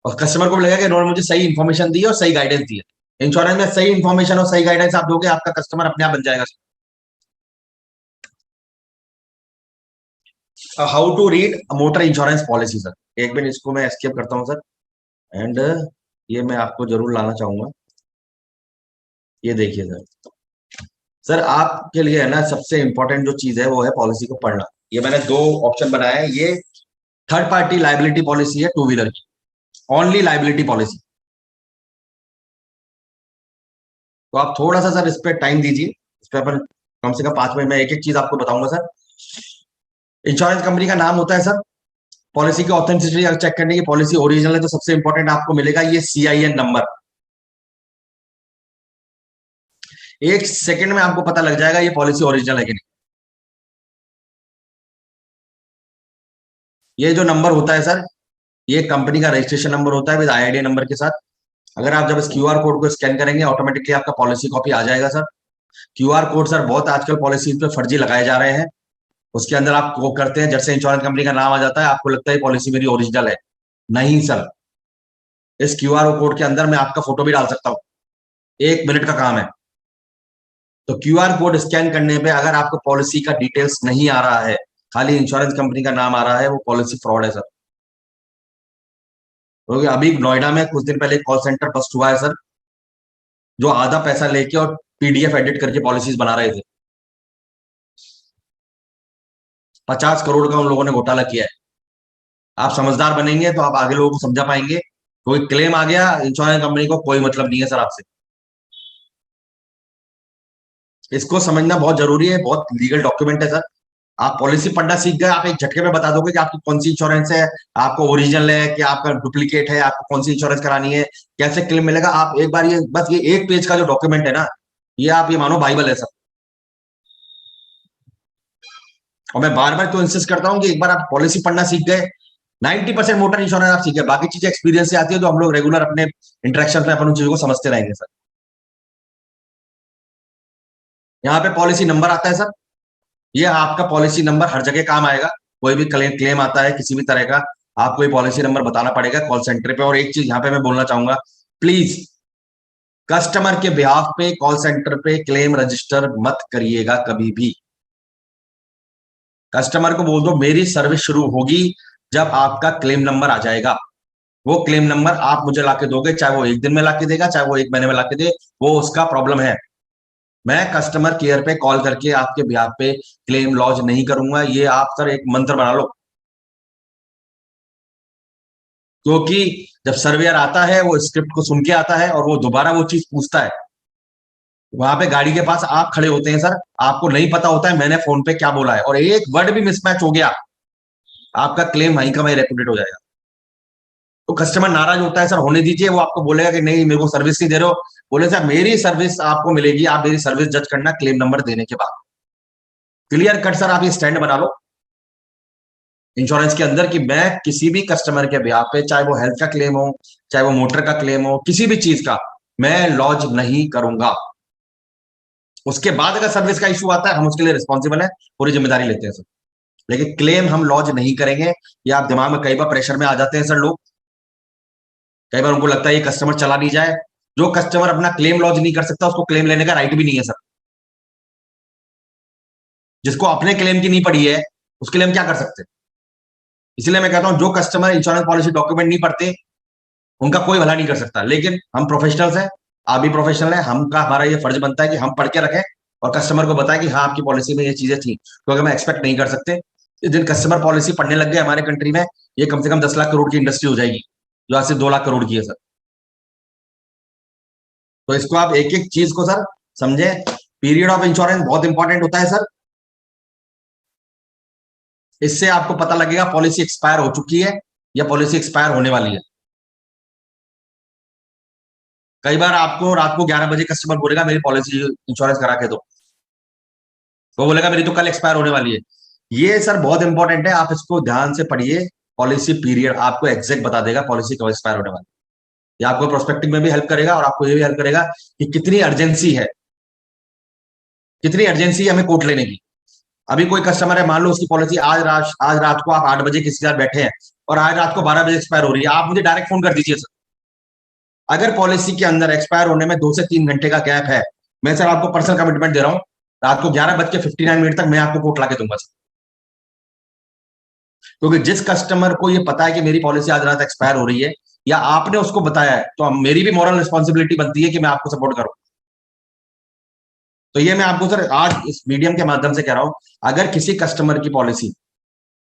और कस्टमर को भी लगेगा कि इन्होंने मुझे सही इन्फॉर्मेशन दी है और सही गाइडेंस दी है। इंश्योरेंस में सही इन्फॉर्मेशन और सही गाइडेंस आप दोगे, आपका कस्टमर अपने आप बन जाएगा। How to read motor insurance policy sir, एक मिनट इसको मैं एस्केप करता हूं सर, एंड ये मैं आपको जरूर लाना चाहूंगा। ये देखिए सर, सर आपके लिए है ना सबसे इंपॉर्टेंट जो चीज है वो है पॉलिसी को पढ़ना। ये मैंने 2 ऑप्शन बनाया है, ये थर्ड पार्टी लाइबिलिटी पॉलिसी है 2 व्हीलर की, ओनली लाइबिलिटी पॉलिसी। तो आप थोड़ा सा सर इस पर टाइम दीजिए, इस पर अपन कम से कम 5 मिनट में एक एक चीज आपको बताऊंगा सर। इंश्योरेंस कंपनी का नाम होता है सर, पॉलिसी की ऑथेंटिसिटी चेक करने की, पॉलिसी ओरिजिनल है तो सबसे इंपॉर्टेंट आपको मिलेगा ये CIN नंबर। एक सेकंड में आपको पता लग जाएगा ये पॉलिसी ओरिजिनल है कि नहीं। ये जो नंबर होता है सर, ये कंपनी का रजिस्ट्रेशन नंबर होता है विद IID नंबर के साथ। अगर आप जब इस QR कोड को स्कैन करेंगे ऑटोमेटिकली आपका पॉलिसी कॉपी आ जाएगा सर। QR कोड सर बहुत आजकल पॉलिसी पे फर्जी लगाए जा रहे हैं, उसके अंदर आप वो करते हैं, जैसे इंश्योरेंस कंपनी का नाम आ जाता है आपको लगता है पॉलिसी मेरी ओरिजिनल है। नहीं सर, इस QR कोड के अंदर मैं आपका फोटो भी डाल सकता हूँ, 1 मिनट का काम है। तो QR कोड स्कैन करने पे अगर आपको पॉलिसी का डिटेल्स नहीं आ रहा है, खाली इंश्योरेंस कंपनी का नाम आ रहा है, वो पॉलिसी फ्रॉड है सर। क्योंकि अभी नोएडा में कुछ दिन पहले कॉल सेंटर बस्ट हुआ है सर, जो आधा पैसा लेके और PDF एडिट करके पॉलिसीज बना रहे थे। 50 करोड़ का उन लोगों ने घोटाला किया है। आप समझदार बनेंगे तो आप आगे लोगों को समझा पाएंगे। कोई क्लेम आ गया, इंश्योरेंस कंपनी को कोई मतलब नहीं है सर आपसे। इसको समझना बहुत जरूरी है, बहुत लीगल डॉक्यूमेंट है सर। आप पॉलिसी पढ़ना सीख गए, आप एक झटके में बता दोगे कि आपकी कौन सी इंश्योरेंस है, आपको ओरिजिनल है कि आपका डुप्लीकेट है, आपको कौन सी इंश्योरेंस करानी है, कैसे क्लेम मिलेगा। आप एक बार ये बस ये 1 पेज का जो डॉक्यूमेंट है ना, ये आप ये मानो बाइबल है सर। और मैं बार बार क्यों इंसिस्ट करता हूँ कि एक बार आप पॉलिसी पढ़ना सीख गए, 90% मोटर इंश्योरेंस आप सीख गए, बाकी चीजें एक्सपीरियंस से आती है, तो हम लोग रेगुलर अपने इंटरेक्शन में अपन उन चीजों को समझते रहेंगे सर। यहाँ पे पॉलिसी नंबर आता है सर, ये आपका पॉलिसी नंबर हर जगह काम आएगा। कोई भी क्लेम आता है किसी भी तरह का, आपको ये पॉलिसी नंबर बताना पड़ेगा कॉल सेंटर पे। और एक चीज यहाँ पे मैं बोलना चाहूंगा, प्लीज कस्टमर के बिहाफ पे कॉल सेंटर पे क्लेम रजिस्टर मत करिएगा कभी भी। कस्टमर को बोल दो मेरी सर्विस शुरू होगी जब आपका क्लेम नंबर आ जाएगा। वो क्लेम नंबर आप मुझे लाके दोगे, चाहे वो 1 दिन में लाके देगा, चाहे वो 1 महीने में लाके दे, वो उसका प्रॉब्लम है। मैं कस्टमर केयर पे कॉल करके आपके बिहाफ पे क्लेम लॉन्च नहीं करूंगा। ये आप सर एक मंत्र बना लो, क्योंकि जब सर्वेयर आता है वो स्क्रिप्ट को सुन के आता है और वो दोबारा वो चीज पूछता है। वहां पे गाड़ी के पास आप खड़े होते हैं सर, आपको नहीं पता होता है मैंने फोन पे क्या बोला है, और एक वर्ड भी मिसमैच हो गया, आपका क्लेम वहीं का वहीं रेपुटेड हो जाएगा। तो कस्टमर नाराज होता है सर, होने दीजिए, वो आपको बोलेगा कि नहीं मेरे को सर्विस नहीं दे रहे हो। बोले सर मेरी सर्विस आपको मिलेगी, आप मेरी सर्विस जज करना क्लेम नंबर देने के बाद। क्लियर कट सर, आप ये स्टैंड बना लो इंश्योरेंस के अंदर कि मैं किसी भी कस्टमर के ब्याह पे, चाहे वो हेल्थ का क्लेम हो, चाहे वो मोटर का क्लेम हो, किसी भी चीज का मैं लॉन्च नहीं करूंगा। उसके बाद अगर सर्विस का इशू आता है हम उसके लिए रिस्पॉन्सिबल है, पूरी जिम्मेदारी लेते हैं सर, लेकिन क्लेम हम लॉन्च नहीं करेंगे। ये आप दिमाग में कई बार प्रेशर में आ जाते हैं सर लोग, कई बार उनको लगता है ये कस्टमर चला नहीं जाए। जो कस्टमर अपना क्लेम लॉन्च नहीं कर सकता उसको क्लेम लेने का राइट भी नहीं है सर। जिसको अपने क्लेम की नहीं पड़ी है उसके लिए हम क्या कर सकते हैं। इसलिए मैं कहता हूं जो कस्टमर इंश्योरेंस पॉलिसी डॉक्यूमेंट नहीं पढ़ते उनका कोई भला नहीं कर सकता। लेकिन हम प्रोफेशनल्स हैं, आप भी प्रोफेशनल है, हमका हमारा ये फर्ज बनता है कि हम पढ़ के रखें और कस्टमर को बताएं कि हाँ आपकी पॉलिसी में ये चीजें थी, क्योंकि हम एक्सपेक्ट नहीं कर सकते जिन कस्टमर पॉलिसी पढ़ने लग गए हमारे कंट्री में, ये कम से कम 10 लाख करोड़ की इंडस्ट्री हो जाएगी, जो आज से 2 लाख करोड़ की है सर। तो इसको आप एक एक चीज को सर समझे। पीरियड ऑफ इंश्योरेंस बहुत इंपॉर्टेंट होता है सर। इससे आपको पता लगेगा पॉलिसी एक्सपायर हो चुकी है या पॉलिसी एक्सपायर होने वाली है। कई बार आपको रात को 11 बजे कस्टमर बोलेगा मेरी पॉलिसी इंश्योरेंस करा के दो, वो बोलेगा मेरी तो कल एक्सपायर होने वाली है। ये सर बहुत इंपॉर्टेंट है, आप इसको ध्यान से पढ़िए। पॉलिसी पीरियड आपको एग्जैक्ट बता देगा पॉलिसी कब एक्सपायर होने वाली है। ये आपको प्रोस्पेक्टिंग में भी हेल्प करेगा और आपको ये भी हेल्प करेगा कि कितनी अर्जेंसी है, कितनी अर्जेंसी है हमें कोट लेने की। अभी कोई कस्टमर है, मान लो उसकी पॉलिसी आज रात को आप 8 बजे किसी के साथ बैठे हैं और आज रात को 12 बजे एक्सपायर हो रही है, आप मुझे डायरेक्ट फोन कर दीजिए सर। अगर पॉलिसी के अंदर एक्सपायर होने में 2 से 3 घंटे का गैप है, मैं सर आपको पर्सनल कमिटमेंट दे रहा हूं, रात को 11:59 तक मैं आपको कोट ला के दूंगा सर। क्योंकि जिस कस्टमर को ये पता है कि मेरी पॉलिसी आज रात एक्सपायर हो रही है या आपने उसको बताया है, तो मेरी भी मॉरल रिस्पॉन्सिबिलिटी बनती है कि मैं आपको सपोर्ट करूं। तो ये मैं आपको सर आज इस मीडियम के माध्यम से कह रहा हूं, अगर किसी कस्टमर की पॉलिसी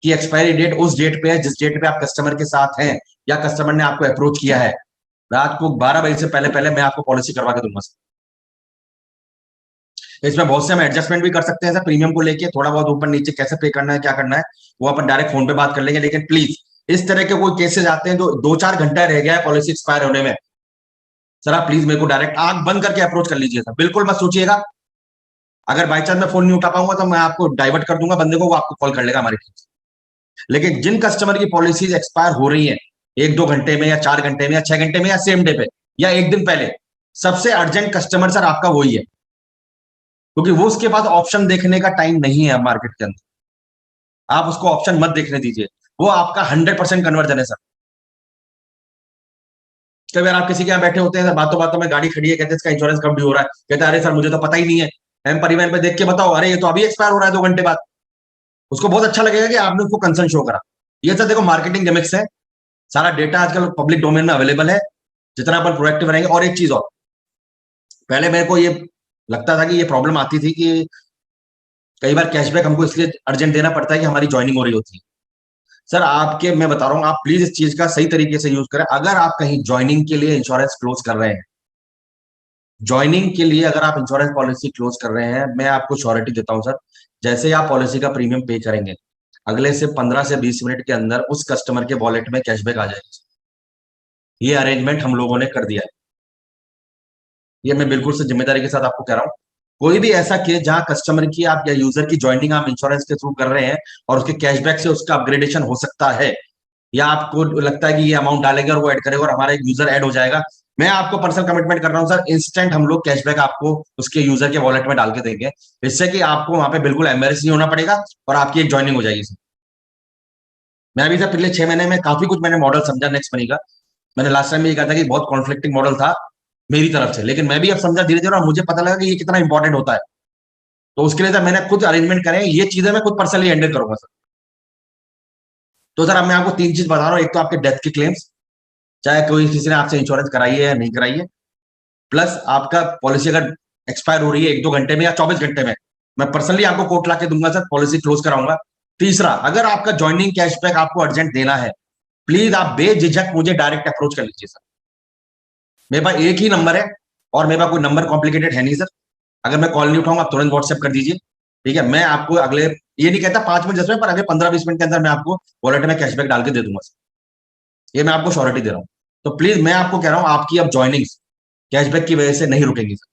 की एक्सपायरी डेट उस डेट पे है जिस डेट पे आप कस्टमर के साथ हैं या कस्टमर ने आपको अप्रोच किया है, रात को 12 बजे से पहले पहले मैं आपको पॉलिसी करवा के दूंगा सर। इसमें बहुत से हम एडजस्टमेंट भी कर सकते हैं सर, प्रीमियम को लेके थोड़ा बहुत ऊपर नीचे कैसे पे करना है, क्या करना है, वो अपन डायरेक्ट फोन पे बात कर लेंगे। लेकिन प्लीज इस तरह के कोई केसेस आते हैं जो 2-4 घंटा रह गया है पॉलिसी एक्सपायर होने में, सर आप प्लीज मेरे को डायरेक्ट आंख बंद करके अप्रोच कर लीजिए सर। बिल्कुल मत सोचिएगा, अगर बाई चांस मैं फोन नहीं उठा पाऊंगा तो मैं आपको डाइवर्ट कर दूंगा बंदे को, वो आपको कॉल कर लेगा हमारे टीम से। लेकिन जिन कस्टमर की पॉलिसीज एक्सपायर हो रही है 1-2 घंटे में या 4 घंटे में या 6 घंटे में या सेम डे पे या एक दिन पहले, सबसे अर्जेंट कस्टमर सर आपका वही है, क्योंकि वो उसके पास ऑप्शन देखने का टाइम नहीं है मार्केट के अंदर। आप उसको ऑप्शन मत देखने दीजिए, वो आपका 100% कन्वर्जन है सर। कई बार आप किसी के यहाँ बैठे होते हैं सर, बातों बातों में गाड़ी खड़ी है, कहते हैं इसका इंश्योरेंस कब ड्यू हो रहा है, कहते हैं अरे सर मुझे तो पता ही नहीं है, एम परिवहन पे देख के बताओ, अरे ये तो अभी एक्सपायर हो रहा है 2 घंटे बाद। उसको बहुत अच्छा लगेगा कि आपने उसको कंसर्न शो करा। ये सर देखो मार्केटिंग गिमिक्स है, सारा डेटा आजकल पब्लिक डोमेन में अवेलेबल है, जितना अपन प्रोएक्टिव रहेंगे। और एक चीज और, पहले मेरे को ये लगता था कि ये प्रॉब्लम आती थी कि कई बार कैशबैक हमको इसलिए अर्जेंट देना पड़ता है कि हमारी ज्वाइनिंग हो रही होती है। सर आपके मैं बता रहा हूँ, आप प्लीज इस चीज का सही तरीके से यूज करें। अगर आप कहीं ज्वाइनिंग के लिए इंश्योरेंस क्लोज कर रहे हैं, ज्वाइनिंग के लिए अगर आप इंश्योरेंस पॉलिसी क्लोज कर रहे हैं, मैं आपको श्योरिटी देता हूं सर, जैसे ही आप पॉलिसी का प्रीमियम पे करेंगे, अगले से 15 से 20 मिनट के अंदर उस कस्टमर के वॉलेट में कैशबैक आ जाएगा। ये अरेंजमेंट हम लोगों ने कर दिया है, ये मैं बिल्कुल से जिम्मेदारी के साथ आपको कह रहा हूँ। कोई भी ऐसा केस जहां कस्टमर की आप या यूजर की ज्वाइनिंग आप इंश्योरेंस के थ्रू कर रहे हैं और उसके कैशबैक से उसका अपग्रेडेशन हो सकता है, या आपको लगता है कि ये अमाउंट डालेंगे और वो ऐड करेगा और हमारा एक यूजर ऐड हो जाएगा, मैं आपको पर्सनल कमिटमेंट कर रहा हूं सर, इंस्टेंट हम लोग कैशबैक आपको उसके यूजर के वॉलेट में डाल के देंगे, इससे कि आपको वहां पे बिल्कुल एम्बेरस नहीं होना पड़ेगा और आपकी एक ज्वाइनिंग हो जाएगी सर। मैं अभी सर पिछले 6 महीने में काफी कुछ मैंने मॉडल समझा नेक्स्ट मनी का। मैंने लास्ट टाइम भी ये कहा था कि बहुत कॉन्फ्लिक्टिंग मॉडल था मेरी तरफ से, लेकिन मैं भी अब समझा धीरे धीरे और मुझे पता लगा कि ये कितना इंपॉर्टेंट होता है। तो उसके लिए सर मैंने खुद अरेंजमेंट करे, ये चीजें मैं खुद पर्सनली हैंडल करूंगा सर। तो सर अब मैं आपको 3 चीज बता रहा हूँ, एक तो आपके डेथ के क्लेम्स, चाहे कोई किसी ने आपसे इंश्योरेंस कराई है या नहीं कराई है, प्लस आपका पॉलिसी अगर एक्सपायर हो रही है 1-2 घंटे में या 24 घंटे में, मैं पर्सनली आपको कोट ला के दूंगा सर, पॉलिसी क्लोज कराऊंगा। तीसरा, अगर आपका ज्वाइनिंग कैशबैक आपको अर्जेंट देना है, प्लीज आप बेझिझक मुझे डायरेक्ट अप्रोच कर लीजिए सर। मेरे पास एक ही नंबर है और मेरे पास कोई नंबर कॉम्प्लिकेटेड है नहीं सर। अगर मैं कॉल नहीं उठाऊंगा, आप तुरंत व्हाट्सएप कर दीजिए, ठीक है। मैं आपको अगले, ये नहीं कहता 5 मिनट 10 मिनट, पर अगले 15-20 मिनट के अंदर मैं आपको वॉलेट में कैशबैक डाल के दे दूंगा सर। ये मैं आपको श्योरिटी दे रहा हूँ। तो प्लीज मैं आपको कह रहा हूँ, आपकी अब ज्वाइनिंग कैशबैक की वजह से नहीं रुकेंगी सर।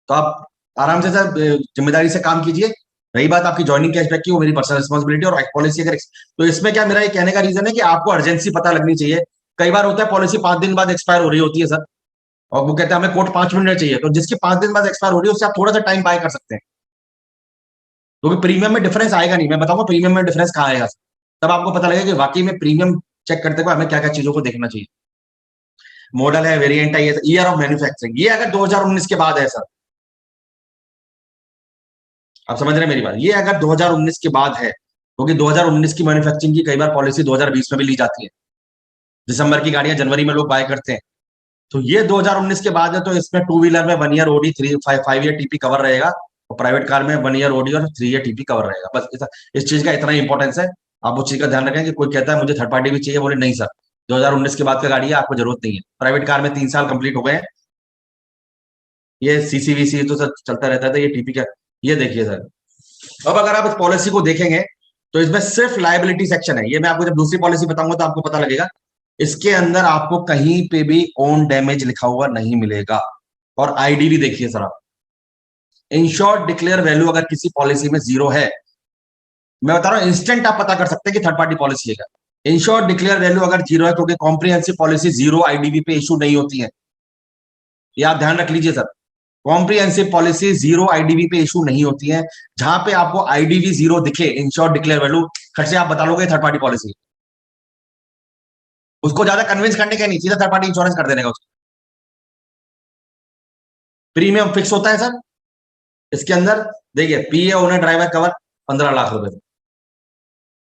तो आप आराम से सर जिम्मेदारी से काम कीजिए। रही बात आपकी ज्वाइनिंग कैशबैक की, वो मेरी पर्सनल रिस्पॉन्सिबिलिटी और पॉलिसी अगर, तो इसमें क्या मेरा ये कहने का रीजन है कि आपको अर्जेंसी पता लगनी चाहिए। कई बार होता है पॉलिसी 5 दिन बाद एक्सपायर हो रही होती है सर, और वो कहते हैं हमें कोट 5 मिनट चाहिए, तो जिसकी 5 दिन बाद एक्सपायर हो रही है उससे आप थोड़ा सा टाइम बाय कर सकते हैं, क्योंकि प्रीमियम में डिफरेंस आएगा नहीं। मैं बताऊंगा प्रीमियम में डिफरेंस कहाँ आएगा, तब आपको पता लगेगा कि वाकई में प्रीमियम चेक करते हुए हमें क्या क्या चीजों को देखना चाहिए। मॉडल है, वेरिएंट है, ये ईयर ऑफ मैन्युफैक्चरिंग, ये अगर 2019 के बाद है सर, आप समझ रहे हैं मेरी बात, ये अगर 2019 के बाद है, क्योंकि 2019 की मैन्युफैक्चरिंग की कई बार पॉलिसी 2020 में भी ली जाती है, दिसंबर की गाड़ियां जनवरी में लोग बाय करते हैं, तो ये 2019 के बाद है। तो इसमें 2 व्हीलर में 1 year OD, 5 year TP cover रहेगा, और प्राइवेट कार में 1 ईयर ओडी और 3 ईयर टीपी कवर रहेगा। बस इस चीज का इतना ही इंपॉर्टेंस है। आप उस चीज का ध्यान रखें कि कोई कहता है मुझे थर्ड पार्टी भी चाहिए, बोले नहीं सर 2019 के बाद का गाड़ी है, आपको जरूरत नहीं है। प्राइवेट कार में 3 साल कंप्लीट हो गए हैं, ये सीसीवीसी तो सर चलता रहता है, तो ये टीपी का। ये देखिए सर, अब अगर आप इस पॉलिसी को देखेंगे तो इसमें सिर्फ लायबिलिटी सेक्शन है। ये मैं आपको जब दूसरी पॉलिसी बताऊंगा तो आपको पता लगेगा। इसके अंदर आपको कहीं पे भी ओन डैमेज लिखा हुआ नहीं मिलेगा। और आईडी भी देखिए सर आप, इंश्योर्ड डिक्लेयर वैल्यू अगर किसी पॉलिसी में 0 है, मैं बता रहा हूं इंस्टेंट आप पता कर सकते हैं कि थर्ड पार्टी पॉलिसी है। इंश्योर्ड डिक्लेयर वैल्यू अगर 0 है, क्योंकि कॉम्प्रिहेंसिव पॉलिसी 0 आईडीवी पे इशू नहीं होती है, ये आप ध्यान रख लीजिए सर। कॉम्प्रिहेंसिव पॉलिसी 0 आईडीवी पे इशू नहीं होती है। जहां पे आपको आईडीवी 0 दिखे, इंश्योर्ड डिक्लेयर वैल्यू, खट से आप बता लोगे थर्ड पार्टी पॉलिसी। उसको ज्यादा कन्विंस करने का नहीं, सीधा थर्ड पार्टी इंश्योरेंस कर देने का उसको। प्रीमियम फिक्स होता है सर इसके अंदर। देखिए पीए ओनर ड्राइवर कवर 15 लाख रुपए,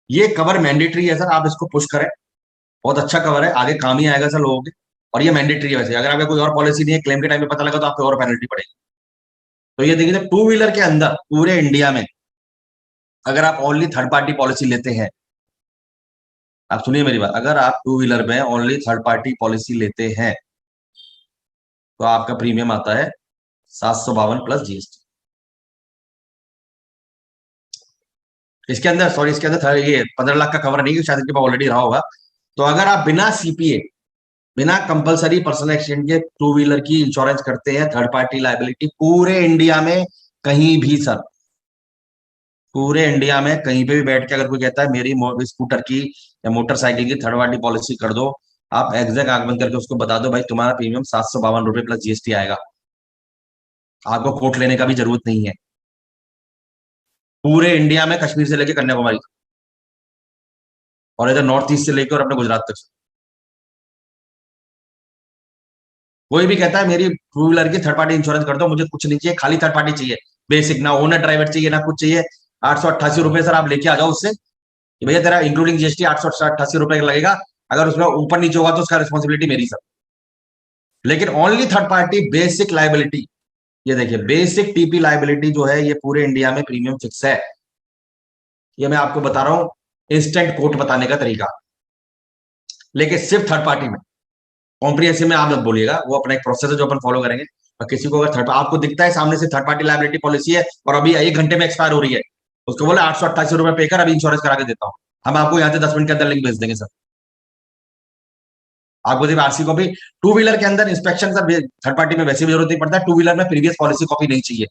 ये कवर मैंडेटरी है सर, आप इसको पुश करें, बहुत अच्छा कवर है, आगे काम ही आएगा सर लोगों के। और ये मैंडेटरी है। वैसे अगर आपका कोई और पॉलिसी नहीं है, क्लेम के टाइम में पता लगा तो आपको और पेनल्टी पड़ेगी। तो ये देखिए, टू व्हीलर के अंदर पूरे इंडिया में अगर आप ओनली थर्ड पार्टी पॉलिसी लेते हैं, आप सुनिए मेरी बात, अगर आप टू व्हीलर में ओनली थर्ड पार्टी पॉलिसी लेते हैं तो आपका प्रीमियम आता है 752 प्लस जीएसटी। इसके अंदर सॉरी, इसके अंदर ये 15 लाख का कवर नहीं, शायद इनके पास ऑलरेडी रहा होगा। तो अगर आप बिना सीपीए, बिना कंपलसरी पर्सनल एक्सीडेंट के टू व्हीलर की इंश्योरेंस करते हैं, थर्ड पार्टी लायबिलिटी पूरे इंडिया में कहीं भी सर, पूरे इंडिया में कहीं पे भी बैठ के अगर कोई कहता है मेरी स्कूटर की या मोटरसाइकिल की थर्ड पार्टी पॉलिसी कर दो, आप एग्जैक्ट आंख बंद करके उसको बता दो भाई तुम्हारा प्रीमियम 752 रुपए प्लस जीएसटी आएगा। आपको कोट लेने का भी जरूरत नहीं है। पूरे इंडिया में कश्मीर से लेकर कन्याकुमारी और इधर नॉर्थ ईस्ट से लेकर और अपने गुजरात तक, कोई भी कहता है मेरी टू व्हीलर की थर्ड पार्टी इंश्योरेंस कर दो, मुझे कुछ नहीं चाहिए, खाली थर्ड पार्टी चाहिए, बेसिक, ना ओनर ड्राइवर चाहिए ना कुछ चाहिए। 888 रुपए सर आप लेके आ जाओ उससे कि भैया तेरा इंक्लूडिंग जीएसटी 888 रुपए लगेगा। अगर उसमें ऊपर नीचे होगा तो उसका रिस्पॉन्सिबिलिटी मेरी सर। लेकिन only third party basic liability, ये देखिए बेसिक टीपी लाइबिलिटी जो है ये पूरे इंडिया में प्रीमियम फिक्स है। ये मैं आपको बता रहा हूं इंस्टेंट कोट बताने का तरीका। लेकिन सिर्फ थर्ड पार्टी में, कॉम्प्रिहेंसिव में आप मत बोलिएगा, वो अपना एक प्रोसेस है जो अपन फॉलो करेंगे। और किसी को अगर थर्ड आपको दिखता है सामने से थर्ड पार्टी लाइबिलिटी पॉलिसी है और अभी 1 घंटे में एक्सपायर हो रही है, उसको बोले 888 रुपए पे कर, अभी इंश्योरेंस करा के देता हूं, हम आपको यहाँ से 10 मिनट के अंदर लिंक भेज देंगे सर। आपको सिर्फ आरसी कॉपी, टू व्हीलर के अंदर इंस्पेक्शन सर थर्ड पार्टी में वैसे भी जरूरत नहीं पड़ता है, टू व्हीलर में प्रीवियस पॉलिसी कॉपी नहीं चाहिए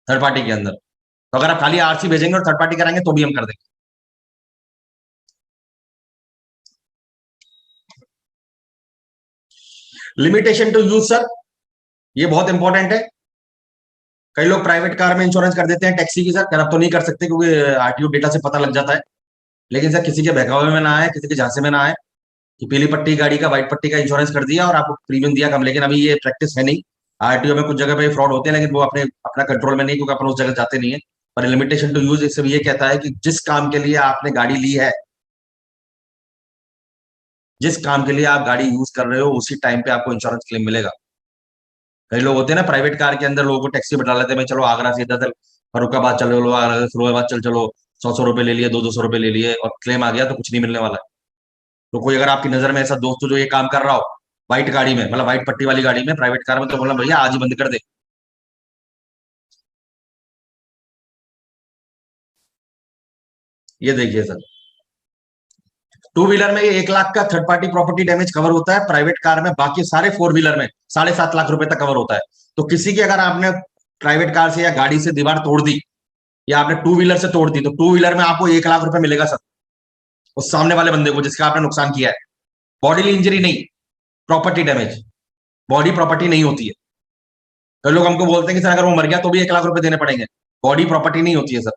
थर्ड पार्टी के अंदर। तो अगर आप खाली आरसी भेजेंगे और थर्ड पार्टी कराएंगे तो भी हम कर देंगे। लिमिटेशन टू यूज सर, ये बहुत इंपॉर्टेंट है। कई लोग प्राइवेट कार में इंश्योरेंस कर देते हैं टैक्सी की सर, अब तो नहीं कर सकते क्योंकि आरटीओ डेटा से पता लग जाता है। लेकिन सर किसी के बहकावे में ना आए, किसी के झांसे में ना आए कि पीली पट्टी गाड़ी का व्हाइट पट्टी का इंश्योरेंस कर दिया और आपको प्रीमियम दिया कम। लेकिन अभी ये प्रैक्टिस है नहीं, आरटीओ में कुछ जगह पे फ्रॉड होते हैं, लेकिन वो अपने अपना कंट्रोल में नहीं, क्योंकि अपन उस जगह जाते नहीं है। पर लिमिटेशन टू यूज इससे ये कहता है कि जिस काम के लिए आपने गाड़ी ली है, जिस काम के लिए आप गाड़ी यूज कर रहे हो, उसी टाइम पे आपको इंश्योरेंस क्लेम मिलेगा। कई लोग होते हैं ना प्राइवेट कार के अंदर लोगों को टैक्सी बैठा लेते हैं, चलो आगरा से इधर फरुखाबाद चलो, लो आगरा से फिरोजाबाद चल चलो, 100 100 रुपए ले लिए, 200 200 रुपए ले लिए और क्लेम आ गया तो कुछ नहीं मिलने वाला है। तो कोई अगर आपकी नजर में ऐसा दोस्त हो जो ये काम कर रहा हो व्हाइट गाड़ी में, मतलब व्हाइट पट्टी वाली गाड़ी में, प्राइवेट कार में, तो बोला भैया आज ही बंद कर दे। ये देखिए सर, टू व्हीलर में ये 1 लाख का third party property damage cover होता है, प्राइवेट कार में, बाकी सारे फोर व्हीलर में 7.5 लाख रुपए तक कवर होता है। तो किसी की अगर आपने प्राइवेट कार से या गाड़ी से दीवार तोड़ दी या आपने टू व्हीलर से तोड़ दी, तो टू व्हीलर में आपको 1 लाख रुपए मिलेगा सर, उस सामने वाले बंदे को जिसका आपने नुकसान किया है। बॉडीली इंजरी नहीं, प्रॉपर्टी डैमेज, बॉडी प्रॉपर्टी नहीं होती है। तो लोग हमको बोलते हैं कि सर अगर वो मर गया तो भी 1 लाख रुपए देने पड़ेंगे, बॉडी प्रॉपर्टी नहीं होती है सर,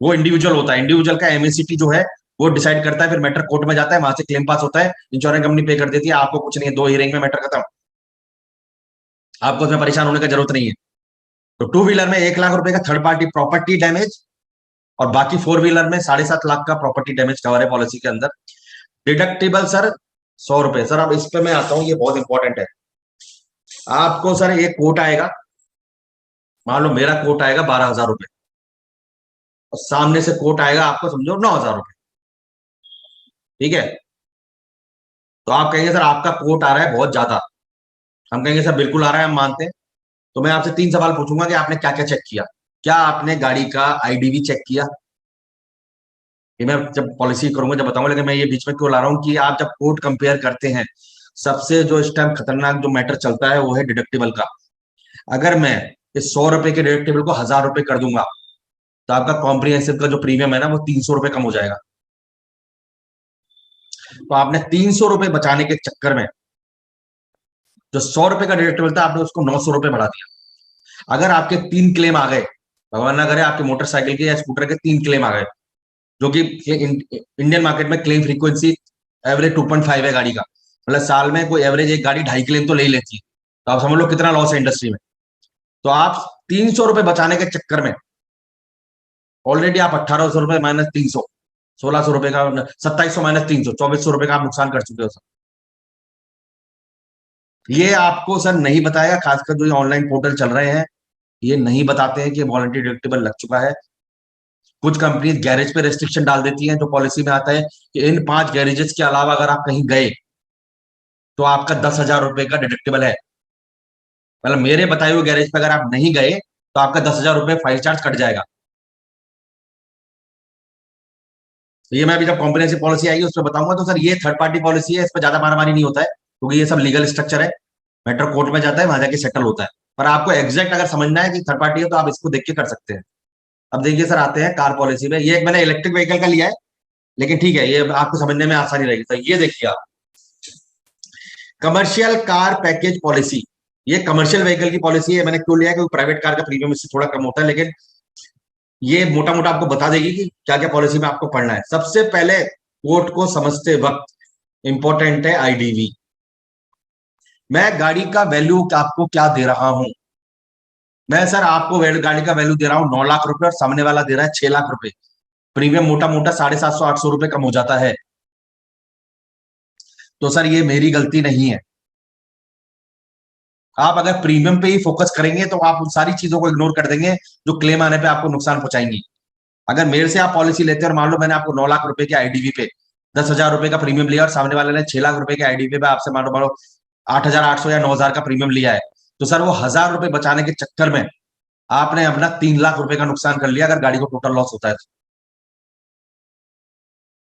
वो इंडिविजुअल होता है। इंडिविजुअल का एमएसीटी जो है वो डिसाइड करता है, फिर मैटर कोर्ट में जाता है, वहां से क्लेम पास होता है, इंश्योरेंस कंपनी पे कर देती है, आपको कुछ नहीं है, 2 हियरिंग में मैटर खत्म, आपको उसमें परेशान होने की जरूरत नहीं है। तो टू व्हीलर में 1 लाख रुपए का थर्ड पार्टी प्रॉपर्टी डैमेज और बाकी फोर व्हीलर में 7.5 लाख का प्रॉपर्टी डैमेज कवर है पॉलिसी के अंदर। डिडक्टिबल सर 100 रुपए। सर अब इस पे मैं आता हूं, ये बहुत इंपॉर्टेंट है। आपको सर एक कोट आएगा, मान लो मेरा कोट आएगा 12,000 रुपए और सामने से कोट आएगा आपको समझो 9,000 रुपए, ठीक है। तो आप कहेंगे सर आपका कोट आ रहा है बहुत ज्यादा, हम कहेंगे सर बिल्कुल आ रहा है, हम मानते हैं। तो मैं आपसे 3 सवाल पूछूंगा कि आपने क्या क्या चेक किया। क्या आपने गाड़ी का आईडीवी चेक किया? ये मैं जब पॉलिसी करूंगा जब बताऊंगा, लेकिन मैं ये बीच में क्यों ला रहा हूँ कि आप जब कोट कंपेयर करते हैं, सबसे जो इस टाइम खतरनाक जो मैटर चलता है वो है डिडक्टिबल का। अगर मैं इस 100 रुपए के डिडक्टिबल को 1,000 रुपए कर दूंगा तो आपका कॉम्प्रिहेंसिव का जो प्रीमियम है ना वो 300 रुपए कम हो जाएगा। तो आपने 300 रुपए बचाने के चक्कर में जो 100 रुपए का डिडक्टिबल था आपने उसको 900 रुपए बढ़ा दिया। अगर आपके 3 क्लेम आ गए, भगवान ना करे आपके मोटरसाइकिल के या स्कूटर के 3 क्लेम आ गए, जो कि इंडियन मार्केट में क्लेम फ्रीक्वेंसी एवरेज 2.5 है गाड़ी का, मतलब साल में कोई एवरेज एक गाड़ी 2.5 क्लेम तो ले ही लेती है। तो आप समझ लो कितना लॉस है इंडस्ट्री में। तो आप 300 रुपए बचाने के चक्कर में ऑलरेडी आप 1,800 रुपए माइनस 300, 1,600 रुपए का, 2,700 माइनस 300, 2,400 रुपए का आप नुकसान कर चुके हो सर। ये आपको सर नहीं बताया, खासकर जो ऑनलाइन पोर्टल चल रहे हैं ये नहीं बताते हैं कि वॉलंटरी डिडक्टिबल लग चुका है। कुछ कंपनी गैरेज पे रेस्ट्रिक्शन डाल देती हैं, जो पॉलिसी में आता है कि इन 5 गैरेजेस के अलावा अगर आप कहीं गए तो आपका 10,000 रुपए का डिडक्टिबल है। मतलब मेरे बताए हुए गैरेज पे अगर आप नहीं गए तो आपका 10,000 रुपए फाइल चार्ज कट जाएगा। तो ये मैं अभी जब कॉम्प्रिहेंसिव पॉलिसी आएगी उस पर बताऊंगा। तो सर ये थर्ड पार्टी पॉलिसी है, इस पर ज्यादा मारामारी नहीं होता है क्योंकि ये सब लीगल स्ट्रक्चर है, मैटर कोर्ट में जाता है, वहां जाके सेटल होता है। पर आपको एग्जैक्ट अगर समझना है कि थर्ड पार्टी है तो आप इसको देख के कर सकते हैं। अब देखिए सर आते हैं कार पॉलिसी में। ये एक मैंने इलेक्ट्रिक व्हीकल का लिया है, लेकिन ठीक है ये आपको समझने में आसानी रहेगी। तो ये देखिए आप, कमर्शियल कार पैकेज पॉलिसी, ये कमर्शियल व्हीकल की पॉलिसी है। मैंने क्यों लिया है क्योंकि प्राइवेट कार का प्रीमियम इससे थोड़ा कम होता है, लेकिन ये मोटा मोटा आपको बता देगी कि क्या क्या पॉलिसी में आपको पढ़ना है। सबसे पहले कोर्ट को समझते वक्त इंपॉर्टेंट है आईडीवी। मैं गाड़ी का वैल्यू आपको क्या दे रहा हूं? मैं सर आपको गाड़ी का वैल्यू दे रहा हूं 9 लाख रुपए और सामने वाला दे रहा है 6 लाख रुपए। प्रीमियम मोटा मोटा 750-800 रुपए कम हो जाता है। तो सर ये मेरी गलती नहीं है। आप अगर प्रीमियम पे ही फोकस करेंगे तो आप उन सारी चीजों को इग्नोर कर देंगे जो क्लेम आने पे आपको नुकसान पहुंचाएंगी। अगर मेरे से आप पॉलिसी लेते हैं और मान लो मैंने आपको 9 लाख रुपए के आईडीवी पे 10,000 रुपए का प्रीमियम लिया और सामने वाले ने 6 लाख रुपए के आईडीवी पे आपसे मान लो 8,800 या 9,000 का प्रीमियम लिया है, तो सर वो 1,000 रुपए बचाने के चक्कर में आपने अपना 3 लाख रुपए का नुकसान कर लिया अगर गाड़ी को टोटल लॉस होता है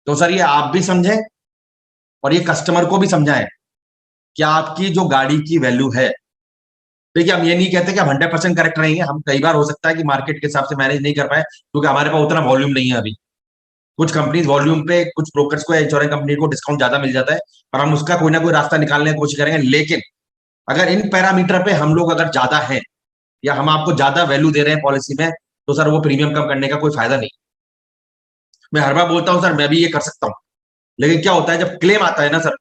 तो सर ये आप भी समझें और ये कस्टमर को भी समझाएं कि आपकी जो गाड़ी की वैल्यू है। देखिए हम ये नहीं कहते कि हम 100% करेक्ट रहेंगे, हम कई बार हो सकता है कि मार्केट के हिसाब से मैनेज नहीं कर पाए क्योंकि हमारे पास उतना वॉल्यूम नहीं है अभी। कुछ कंपनीज वॉल्यूम पे, कुछ ब्रोकर्स को या इंश्योरेंस कंपनी को डिस्काउंट ज्यादा मिल जाता है, पर हम उसका कोई ना कोई रास्ता निकालने की कोशिश करेंगे। लेकिन अगर इन पैरामीटर पे हम लोग अगर ज्यादा हैं या हम आपको ज्यादा वैल्यू दे रहे हैं पॉलिसी में, तो सर वो प्रीमियम कम करने का कोई फायदा नहीं। मैं हर बार बोलता हूँ सर मैं भी ये कर सकता हूँ, लेकिन क्या होता है जब क्लेम आता है ना सर,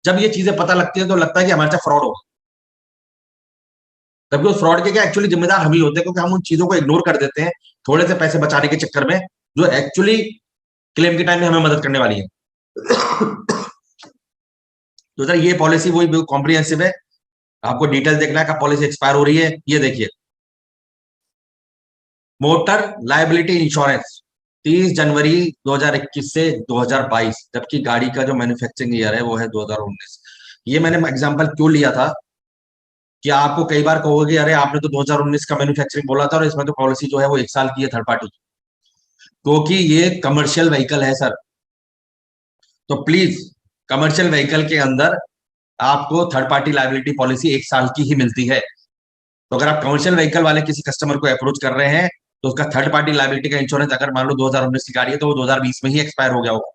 जब ये चीजें पता लगती है तो लगता है कि हमारे साथ फ्रॉड होगा। तभी उस फ्रॉड के क्या एक्चुअली जिम्मेदार हम ही होते हैं, क्योंकि हम उन चीजों को इग्नोर कर देते हैं थोड़े से पैसे बचाने के चक्कर में, जो एक्चुअली क्लेम के टाइम में हमें मदद करने वाली है। तो सर ये पॉलिसी वही कॉम्प्रिहेंसिव है। आपको डिटेल देखना है कब पॉलिसी एक्सपायर हो रही है। ये देखिए, मोटर लायबिलिटी इंश्योरेंस 30 जनवरी 2021 से 2022, जबकि गाड़ी का जो मैन्युफैक्चरिंग ईयर है वो है 2019। ये मैंने एग्जांपल क्यों लिया था कि आपको कई बार कहोगे कि अरे आपने तो 2019 का मैन्युफैक्चरिंग बोला था और इसमें तो पॉलिसी जो है वो 1 साल की है थर्ड पार्टी, क्योंकि ये कमर्शियल व्हीकल है सर। तो प्लीज कमर्शियल व्हीकल के अंदर आपको थर्ड पार्टी लायबिलिटी पॉलिसी 1 साल की ही मिलती है। तो अगर आप कमर्शियल व्हीकल वाले किसी कस्टमर को अप्रोच कर रहे हैं तो उसका थर्ड पार्टी लायबिलिटी का इंश्योरेंस अगर मान लो 2019 की गाड़ी है तो वो 2020 में ही एक्सपायर हो गया होगा।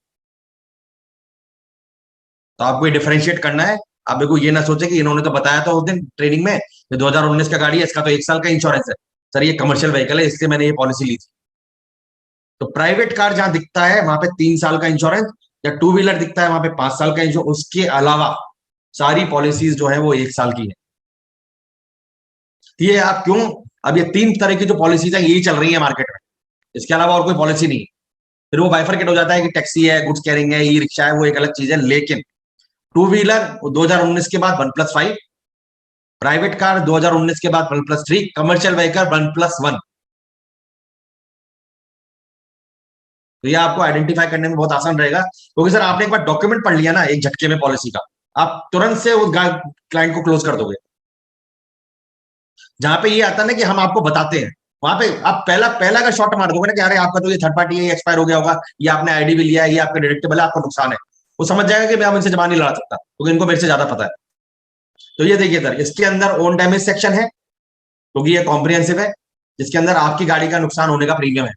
तो आपको ये डिफरेंशिएट करना है। आप देखो ये ना सोचे कि इन्होंने तो बताया था उस दिन ट्रेनिंग में कि 2019 का गाड़ी है, इसका तो 1 साल का इंश्योरेंस है। सर ये कमर्शियल व्हीकल है, इसलिए मैंने ये पॉलिसी ली थी। तो प्राइवेट कार जहां दिखता है वहां पे 3 साल का इंश्योरेंस, या टू व्हीलर दिखता है वहां पे 5 साल का इंश्योरेंस, उसके अलावा सारी पॉलिसीज जो है वो 1 साल की है। ये आप क्यों, अब ये 3 तरह की जो पॉलिसीज है यही चल रही है मार्केट में, इसके अलावा और कोई पॉलिसी नहीं है। फिर वो बाइफरकेट हो जाता है कि टैक्सी है, गुड्स कैरिंग है, ई रिक्शा है, वो एक अलग चीज है। लेकिन टू व्हीलर 2019 के बाद 1+5, प्राइवेट कार 2019 के बाद 1+3, कमर्शियल व्हीकल 1+1। तो ये आपको आइडेंटिफाई करने में बहुत आसान रहेगा, क्योंकि सर आपने एक बार डॉक्यूमेंट पढ़ लिया ना एक झटके में पॉलिसी का, आप तुरंत से उस क्लाइंट को क्लोज कर दोगे। जहां पे ये आता है ना कि हम आपको बताते हैं, वहां पे आप पहला पहला का शॉट मार दोगे ना कि अरे आपका तो ये थर्ड पार्टी है, ये एक्सपायर हो गया होगा, ये आपने आईडी भी लिया है, ये आपका डिडक्टेबल है, आपका नुकसान है, वो समझ जाएगा कि मैं अब इनसे जबान नहीं लड़ा सकता क्योंकि इनको मेरे से ज्यादा पता है। तो ये देखिए सर, इसके अंदर ओन डैमेज सेक्शन है क्योंकि ये कॉम्प्रिहेंसिव है, जिसके अंदर आपकी गाड़ी का नुकसान होने का प्रीमियम है।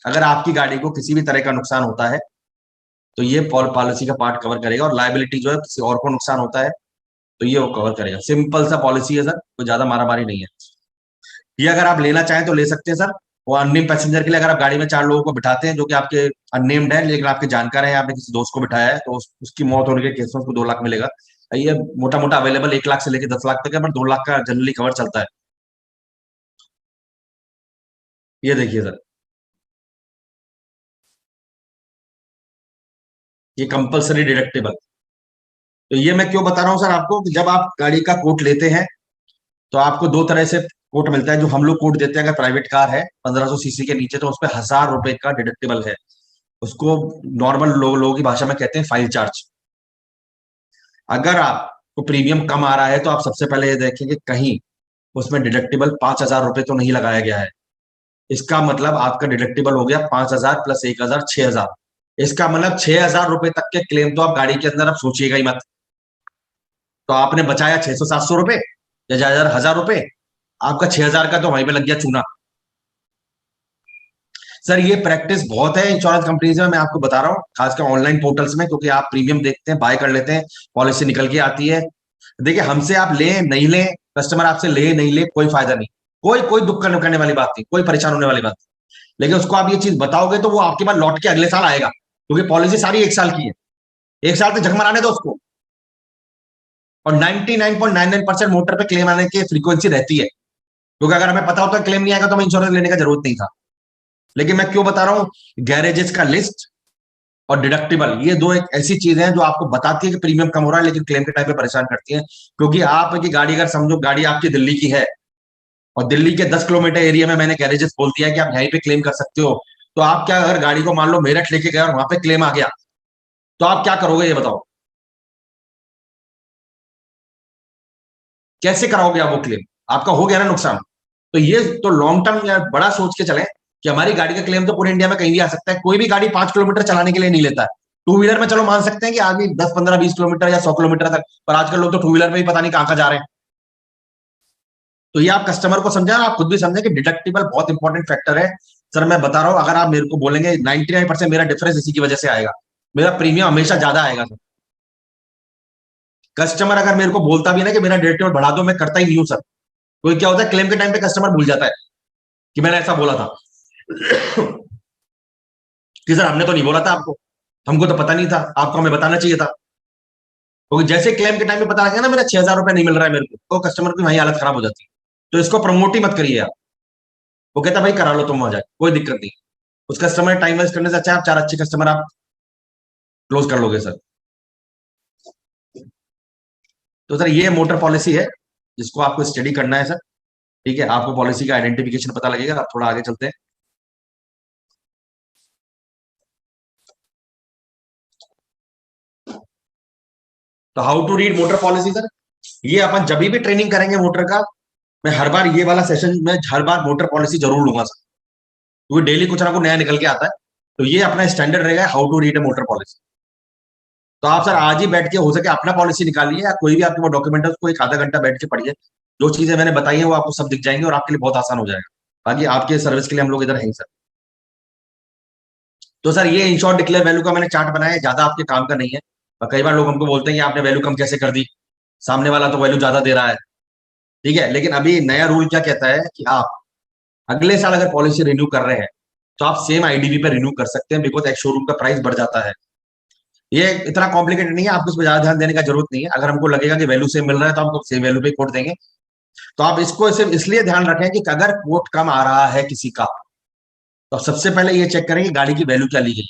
अगर आपकी गाड़ी को किसी भी तरह का नुकसान होता है तो ये पॉलिसी का पार्ट कवर करेगा, और लाइबिलिटी जो है किसी और को नुकसान होता है तो ये वो कवर करेगा। सिंपल सा पॉलिसी है सर, कोई ज्यादा मारामारी नहीं है। ये अगर आप लेना चाहें तो ले सकते हैं सर। वो अननेम पैसेंजर के लिए अगर आप गाड़ी में 4 लोगों को बिठाते हैं जो कि आपके अननेम्ड है लेकिन आपके जानकार है, आपने किसी दोस्त को बिठाया है, तो उसकी मौत होने के केस में उसको 2 लाख मिलेगा। ये मोटा मोटा अवेलेबल 1 लाख से लेकर 10 लाख तक है, पर 2 लाख का जनरली कवर चलता है। ये देखिए सर, ये कंपलसरी डिडक्टेबल। तो ये मैं क्यों बता रहा हूँ सर आपको कि जब आप गाड़ी का कोट लेते हैं तो आपको 2 तरह से कोट मिलता है। जो हम लोग कोट देते हैं, अगर प्राइवेट कार है 1500 सीसी के नीचे तो उस पर 1000 रुपए का डिडक्टेबल है। उसको नॉर्मल लोगों की भाषा में कहते हैं फाइल चार्ज। अगर आपको प्रीमियम कम आ रहा है तो आप सबसे पहले ये देखें कि कहीं उसमें डिडक्टेबल 5000 रुपए तो नहीं लगाया गया है। इसका मतलब आपका डिडक्टेबल हो गया 5000 + 1000, 6000। इसका मतलब 6000 रुपए तक के क्लेम तो आप गाड़ी के अंदर आप सोचिएगा ही मत। तो आपने बचाया 600-700 रुपए या 1000 रुपए, आपका 6000 का तो वहीं पे लग गया चूना। सर ये प्रैक्टिस बहुत है इंश्योरेंस कंपनीज में, मैं आपको बता रहा हूँ, खासकर ऑनलाइन पोर्टल्स में, क्योंकि आप प्रीमियम देखते हैं, बाय कर लेते हैं, पॉलिसी निकल के आती है। देखिए हमसे आप लें नहीं लें, कस्टमर आपसे ले नहीं ले, कोई फायदा नहीं, कोई कोई दुख करने वाली बात नहीं, कोई परेशान होने वाली बात नहीं। लेकिन उसको आप ये चीज बताओगे तो वो आपके पास लौट के अगले साल आएगा, क्योंकि पॉलिसी सारी 1 साल की है। 1 साल तक झक मराने दो उसको। और 99.99% मोटर पे क्लेम आने की फ्रीक्वेंसी रहती है, क्योंकि अगर हमें पता होता क्लेम नहीं आएगा तो हमें इंश्योरेंस लेने का जरूरत नहीं था। लेकिन मैं क्यों बता रहा हूँ, गैरेजेस का लिस्ट और डिडक्टिबल, ये 2 एक ऐसी चीजें हैं जो आपको बताती है कि प्रीमियम कम हो रहा है, लेकिन क्लेम के टाइम पे परेशान करती है। क्योंकि आपकी गाड़ी, अगर समझो गाड़ी आपकी दिल्ली की है और दिल्ली के 10 किलोमीटर एरिया में मैंने गैरेजेस बोल दिया है कि आप यहीं पे क्लेम कर सकते हो, तो आप क्या, अगर गाड़ी को मान लो मेरठ लेके गए और वहां पे क्लेम आ गया तो आप क्या करोगे, ये बताओ, कैसे कराओगे आप वो क्लेम? आपका हो गया ना नुकसान। तो ये तो लॉन्ग टर्म बड़ा सोच के चले कि हमारी गाड़ी का क्लेम तो पूरे इंडिया में कहीं भी आ सकता है। कोई भी गाड़ी 5 किलोमीटर चलाने के लिए नहीं लेता है। टू व्हीलर में चलो मान सकते हैं कि आगे 10, 15, 20 किलोमीटर या 100 किलोमीटर तक, पर आजकल लोग तो टू व्हीलर में ही पता नहीं कहां जा रहे हैं। तो ये आप कस्टमर को समझा, आप खुद भी समझे कि डिडक्टिबल बहुत इंपॉर्टेंट फैक्टर है। सर मैं बता रहा हूं, अगर आप मेरे को बोलेंगे 99% मेरा डिफरेंस इसी की वजह से आएगा, मेरा प्रीमियम हमेशा ज्यादा आएगा सर। कस्टमर अगर मेरे को बोलता भी ना कि मेरा डिडक्टिबल बढ़ा दो, मैं करता ही नहीं हूं सर। तो क्या होता है, क्लेम के टाइम पे कस्टमर भूल जाता है कि मैंने ऐसा बोला था कि सर हमने तो नहीं बोला था आपको, हमको तो पता नहीं था, आपको हमें बताना चाहिए था। क्योंकि जैसे क्लेम के टाइम पे पता लगे ना मेरा 6000 रुपए नहीं मिल रहा है मेरे को, तो कस्टमर की वही हालत खराब हो जाती है। तो इसको प्रमोट ही मत करिए आप। वो कहता भाई करा लो तुम, हो जाए, कोई दिक्कत नहीं। उस कस्टमर टाइम वेस्ट करने से अच्छा आप 4 अच्छे कस्टमर आप क्लोज कर लोगे सर। तो सर ये मोटर पॉलिसी है जिसको आपको स्टडी करना है सर। ठीक है, आपको पॉलिसी का आइडेंटिफिकेशन पता लगेगा। आप थोड़ा आगे चलते हैं। तो how to read motor policy sir, ये अपन जब भी ट्रेनिंग करेंगे मोटर का, मैं हर बार ये वाला सेशन में हर बार मोटर पॉलिसी जरूर लूंगा सर, क्योंकि डेली कुछ ना कुछ नया निकल के आता है। तो ये अपना स्टैंडर्ड रहेगा, how to read a motor policy. तो आप सर आज ही बैठ के हो सके अपना पॉलिसी निकालिए, या कोई भी आपके पास डॉक्यूमेंट है उसको 1 आधा घंटा बैठ के पढ़िए। जो चीजें मैंने बताई हैं वो आपको सब दिख जाएंगे और आपके लिए बहुत आसान हो जाएगा। बाकी आपके सर्विस के लिए हम लोग इधर हैं सर। तो सर ये इंश्योर डिक्लेयर वैल्यू का मैंने चार्ट बनाया है, ज्यादा आपके काम का नहीं है। और कई बार लोग हमको बोलते हैं कि आपने वैल्यू कम कैसे कर दी, सामने वाला तो वैल्यू ज्यादा दे रहा है। ठीक है, लेकिन अभी नया रूल क्या कहता है कि आप अगले साल अगर पॉलिसी रिन्यू कर रहे हैं तो आप सेम आईडीवी पे रिन्यू कर सकते हैं, बिकॉज एक शोरूम का प्राइस बढ़ जाता है। ये इतना कॉम्प्लिकेटेड नहीं है, आपको उस पर ज्यादा ध्यान देने का जरूरत नहीं है। अगर हमको लगेगा कि वैल्यू सेम मिल रहा है तो हम सेम वैल्यू पे कोट देंगे। तो आप इसको सिर्फ इसलिए ध्यान रखें कि अगर कोट कम आ रहा है किसी का, तो सबसे पहले ये चेक करें कि गाड़ी की वैल्यू क्या ली गई।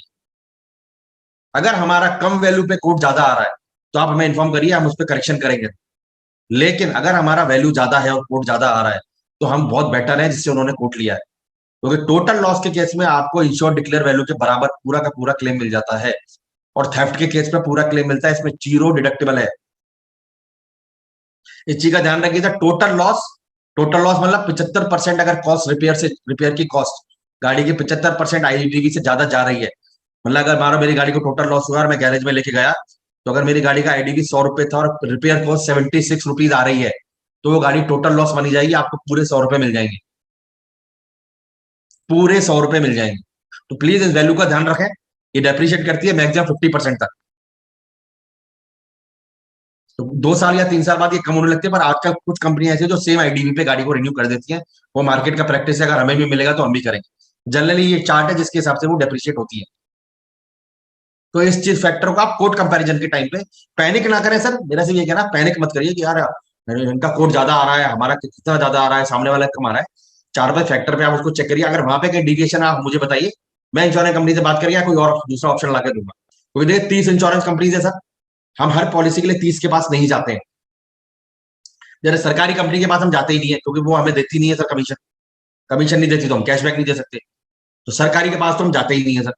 अगर हमारा कम वैल्यू पे कोट ज्यादा आ रहा है तो आप हमें इन्फॉर्म करिए, हम उस पर करेक्शन करेंगे। लेकिन अगर हमारा वैल्यू ज्यादा है और कोट ज्यादा आ रहा है तो हम बहुत बेटर है जिससे उन्होंने कोट लिया है, क्योंकि टोटल लॉस के केस में आपको इंश्योर डिक्लेयर वैल्यू के बराबर पूरा का पूरा क्लेम मिल जाता है, और थेफ्ट के केस में पूरा क्लेम मिलता है, इसमें जीरो डिडक्टेबल है। इस चीज का ध्यान रखिए सर। टोटल लॉस मतलब 75% अगर कॉस्ट रिपेयर की कॉस्ट गाड़ी की 75% आईडीवी से ज्यादा जा रही है, मतलब अगर मानो मेरी गाड़ी को टोटल लॉस हुआ और मैं गैरेज में लेके गया, तो अगर मेरी गाड़ी का आईडीवी 100 रुपए था और रिपेयर कॉस्ट 76 रुपीज आ रही है, तो वो गाड़ी टोटल लॉस मानी जाएगी, आपको पूरे 100 रुपए मिल जाएंगे, पूरे 100 रुपए मिल जाएंगे। तो प्लीज इस वैल्यू का ध्यान रखें, ये डेप्रिशिएट करती है मैक्सिमम 50% तक। तो 2 साल या 3 साल बाद ये कम होने लगती है, पर आजकल कुछ कंपनियां ऐसी हैं जो सेम आईडीवी पे गाड़ी को रिन्यू कर देती हैं। वो मार्केट का प्रैक्टिस है, अगर हमें भी मिलेगा तो हम भी करेंगे। जनरली ये चार्ट है जिसके हिसाब से वो डेप्रिशिएट होती है। तो इस चीज फैक्टर को आप कोड कंपैरिजन के टाइम पे पैनिक ना करें सर, मेरा सिर्फ ये कहना, पैनिक मत करिए कि यार इनका कोड ज्यादा आ रहा है, हमारा कितना ज्यादा आ रहा है, सामने वाला कम आ रहा है। 4-5 फैक्टर पे आप उसको चेक करिए, अगर वहां पे कहीं डिविएशन है आप मुझे बताइए, मैं इंश्योरेंस कंपनी से बात करिए, कोई और दूसरा ऑप्शन ला के दूंगा। क्योंकि देखिए 30 इंश्योरेंस कंपनीज है सर, हम हर पॉलिसी के लिए 30 के पास नहीं जाते हैं। जैसे सरकारी कंपनी के पास हम जाते ही नहीं है, क्योंकि वो हमें देती नहीं है सर कमीशन, कमीशन नहीं देती तो हम कैशबैक नहीं दे सकते, तो सरकारी के पास तो हम जाते ही नहीं है सर।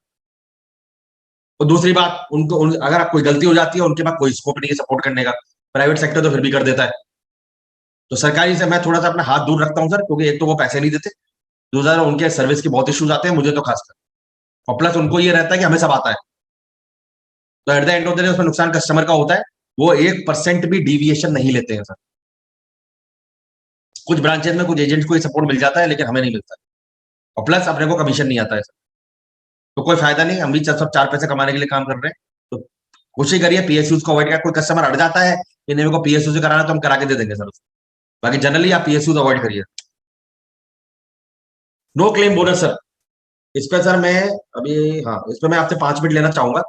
और दूसरी बात, अगर आप कोई गलती हो जाती है उनके पास कोई स्कोप नहीं है सपोर्ट करने का, प्राइवेट सेक्टर तो फिर भी कर देता है। तो सरकारी से मैं थोड़ा सा अपना हाथ दूर रखता हूँ सर, क्योंकि एक तो वो पैसे नहीं देते, दूसरा उनके सर्विस के बहुत इश्यूज आते हैं मुझे तो खासकर, और प्लस उनको ये रहता है कि हमें सब आता है, तो at the end of the day उसमें नुकसान कस्टमर का होता है। वो 1% भी डिविएशन नहीं लेते हैं सर। कुछ ब्रांचेस में कुछ एजेंट को ही सपोर्ट मिल जाता है, लेकिन हमें नहीं मिलता है, और प्लस अपने को कमीशन नहीं आता है सर। तो कोई फायदा नहीं, हम भी सब 4 पैसे कमाने के लिए काम कर रहे हैं। तो कोशिश करिए पीएसयूज को अवॉइड कर, कोई कस्टमर अड़ जाता है कि नहीं मेरे को पीएसयू से कराना तो हम करा के दे देंगे सर उसको, बाकी जनरली आप पीएसयूज अवॉइड करिए। नो क्लेम बोनस सर, इस पे सर मैं अभी, हाँ इस पे मैं आपसे 5 मिनट लेना चाहूंगा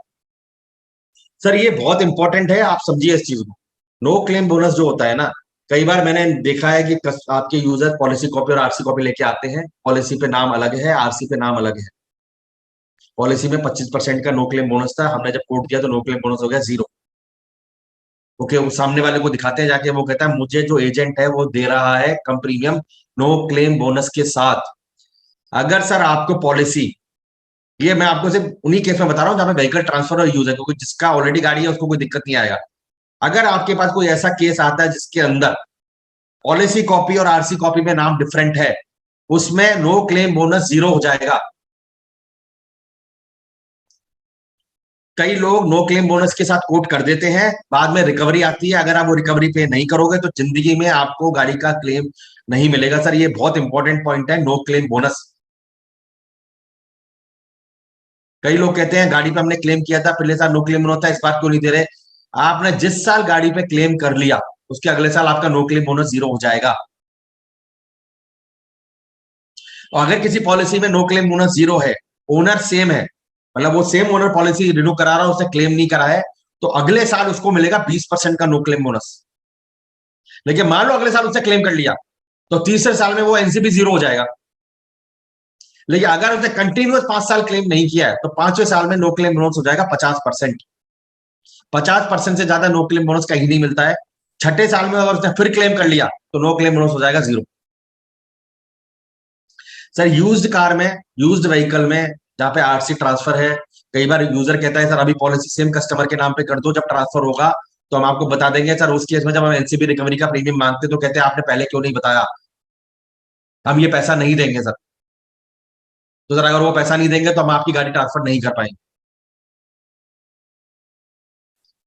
सर। ये बहुत इंपॉर्टेंट है, आप समझिए इस चीज को। नो क्लेम बोनस जो होता है ना, कई बार मैंने देखा है कि आपके यूजर पॉलिसी कॉपी और आरसी कॉपी लेके आते हैं, पॉलिसी पे नाम अलग है, आरसी पे नाम अलग है। पॉलिसी में 25% का नो क्लेम बोनस था, हमने जब कोट किया तो नो क्लेम बोनस हो गया 0। ओके, वो सामने वाले को दिखाते हैं जाके, वो कहता है मुझे जो एजेंट है वो दे रहा है कम प्रीमियम नो क्लेम बोनस के साथ। अगर सर आपको पॉलिसी, ये मैं आपको सिर्फ उन्हीं केस में बता रहा हूं जहां पे व्हीकल ट्रांसफर और यूज है, क्योंकि जिसका ऑलरेडी गाड़ी है उसको कोई दिक्कत नहीं आएगा। अगर आपके पास कोई ऐसा केस आता है जिसके अंदर पॉलिसी कॉपी और आरसी कॉपी में नाम डिफरेंट है, उसमें नो क्लेम बोनस 0 हो जाएगा। कई लोग नो क्लेम बोनस के साथ कोट कर देते हैं, बाद में रिकवरी आती है, अगर आप वो रिकवरी पे नहीं करोगे तो जिंदगी में आपको गाड़ी का क्लेम नहीं मिलेगा सर। ये बहुत इंपॉर्टेंट पॉइंट है, नो क्लेम बोनस। कई लोग कहते हैं गाड़ी पे हमने क्लेम किया था पिछले साल नो क्लेम बोनस था, इस बार क्यों नहीं दे रहे। आपने जिस साल गाड़ी पे क्लेम कर लिया उसके अगले साल आपका नो क्लेम बोनस 0 हो जाएगा। और अगर किसी पॉलिसी में नो क्लेम बोनस 0 है, ओनर सेम है, मतलब वो सेम ओनर पॉलिसी रिन्यू करा रहा है, उसने क्लेम नहीं करा है, तो अगले साल उसको मिलेगा 20% का नो क्लेम बोनस। लेकिन मान लो अगले साल उसने क्लेम कर लिया तो तीसरे साल में वो एनसीबी 0 हो जाएगा। लेकिन अगर उसने कंटिन्यूअस 5 साल क्लेम नहीं किया है तो 5वें साल में नो क्लेम बोनस हो जाएगा 50%। 50% से ज्यादा नो क्लेम बोनस कहीं नहीं मिलता है। छठे साल में अगर उसने फिर क्लेम कर लिया तो नो क्लेम बोनस हो जाएगा 0। सर यूज्ड कार में, यूज्ड व्हीकल में जहां पे आरसी ट्रांसफर है, कई बार यूजर कहता है सर अभी पॉलिसी सेम कस्टमर के नाम पे कर दो, जब ट्रांसफर होगा तो हम आपको बता देंगे। सर उस केस में जब हम एनसीबी रिकवरी का प्रीमियम मांगते तो कहते हैं आपने पहले क्यों नहीं बताया, हम ये पैसा नहीं देंगे सर। तो सर अगर वो पैसा नहीं देंगे तो हम आपकी गाड़ी ट्रांसफर नहीं कर पाएंगे।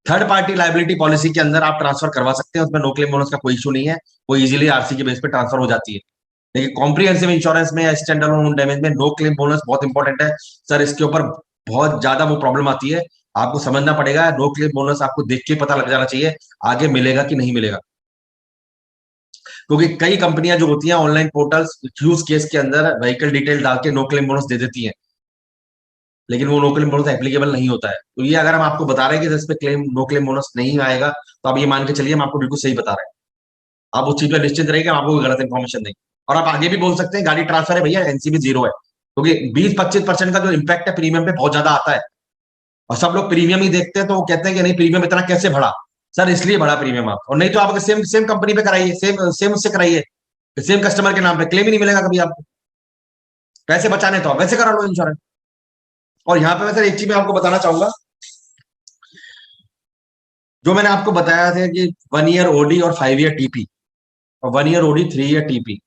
थर्ड पार्टी लाइबिलिटी पॉलिसी के अंदर आप ट्रांसफर करवा सकते हैं, उसमें नो क्लेम बोनस का कोई इशू नहीं है, वो इजीली आरसी के बेस पे ट्रांसफर हो जाती है। लेकिन कॉम्प्रिहेंसिव इंश्योरेंस में या स्टैंडर्ड लोन डैमेज में नो क्लेम बोनस बहुत इंपॉर्टेंट है सर। इसके ऊपर बहुत ज्यादा वो प्रॉब्लम आती है, आपको समझना पड़ेगा। नो क्लेम बोनस आपको देख के पता लग जाना चाहिए आगे मिलेगा कि नहीं मिलेगा, क्योंकि कई कंपनियां जो होती हैं ऑनलाइन पोर्टल्स यूज केस के अंदर व्हीकल डिटेल डाल के नो क्लेम बोनस दे देती हैं, लेकिन वो नो क्लेम बोनस एप्लीकेबल नहीं होता है। तो ये अगर हम आपको बता रहे हैं कि इस पे क्लेम नो क्लेम बोनस नहीं आएगा, तो आप ये मान के चलिए हम आपको बिल्कुल सही बता रहे हैं। आप उस चीज पर निश्चित रहिए कि हम आपको गलत इन्फॉर्मेशन देंगे। और आप आगे भी बोल सकते हैं गाड़ी ट्रांसफर है भैया, एनसीबी 0 है, क्योंकि 20-25% का जो इम्पैक्ट है प्रीमियम पे बहुत ज्यादा आता है, और सब लोग प्रीमियम ही देखते हैं, तो वो कहते हैं कि नहीं प्रीमियम इतना कैसे बढ़ा। सर इसलिए बढ़ा प्रीमियम आप, और नहीं तो आप सेम सेम कंपनी पे कराइए, सेम सेम उससे कराइए, सेम कस्टमर के नाम पे क्लेम ही नहीं मिलेगा कभी आपको। पैसे बचाने तो आप वैसे करा लो इंश्योरेंस। और यहाँ पे मैं सर एक चीज मैं आपको बताना चाहूंगा, जो मैंने आपको बताया था कि 1 ईयर ओडी और 5 ईयर टीपी, और 1 year OD 3 year TP.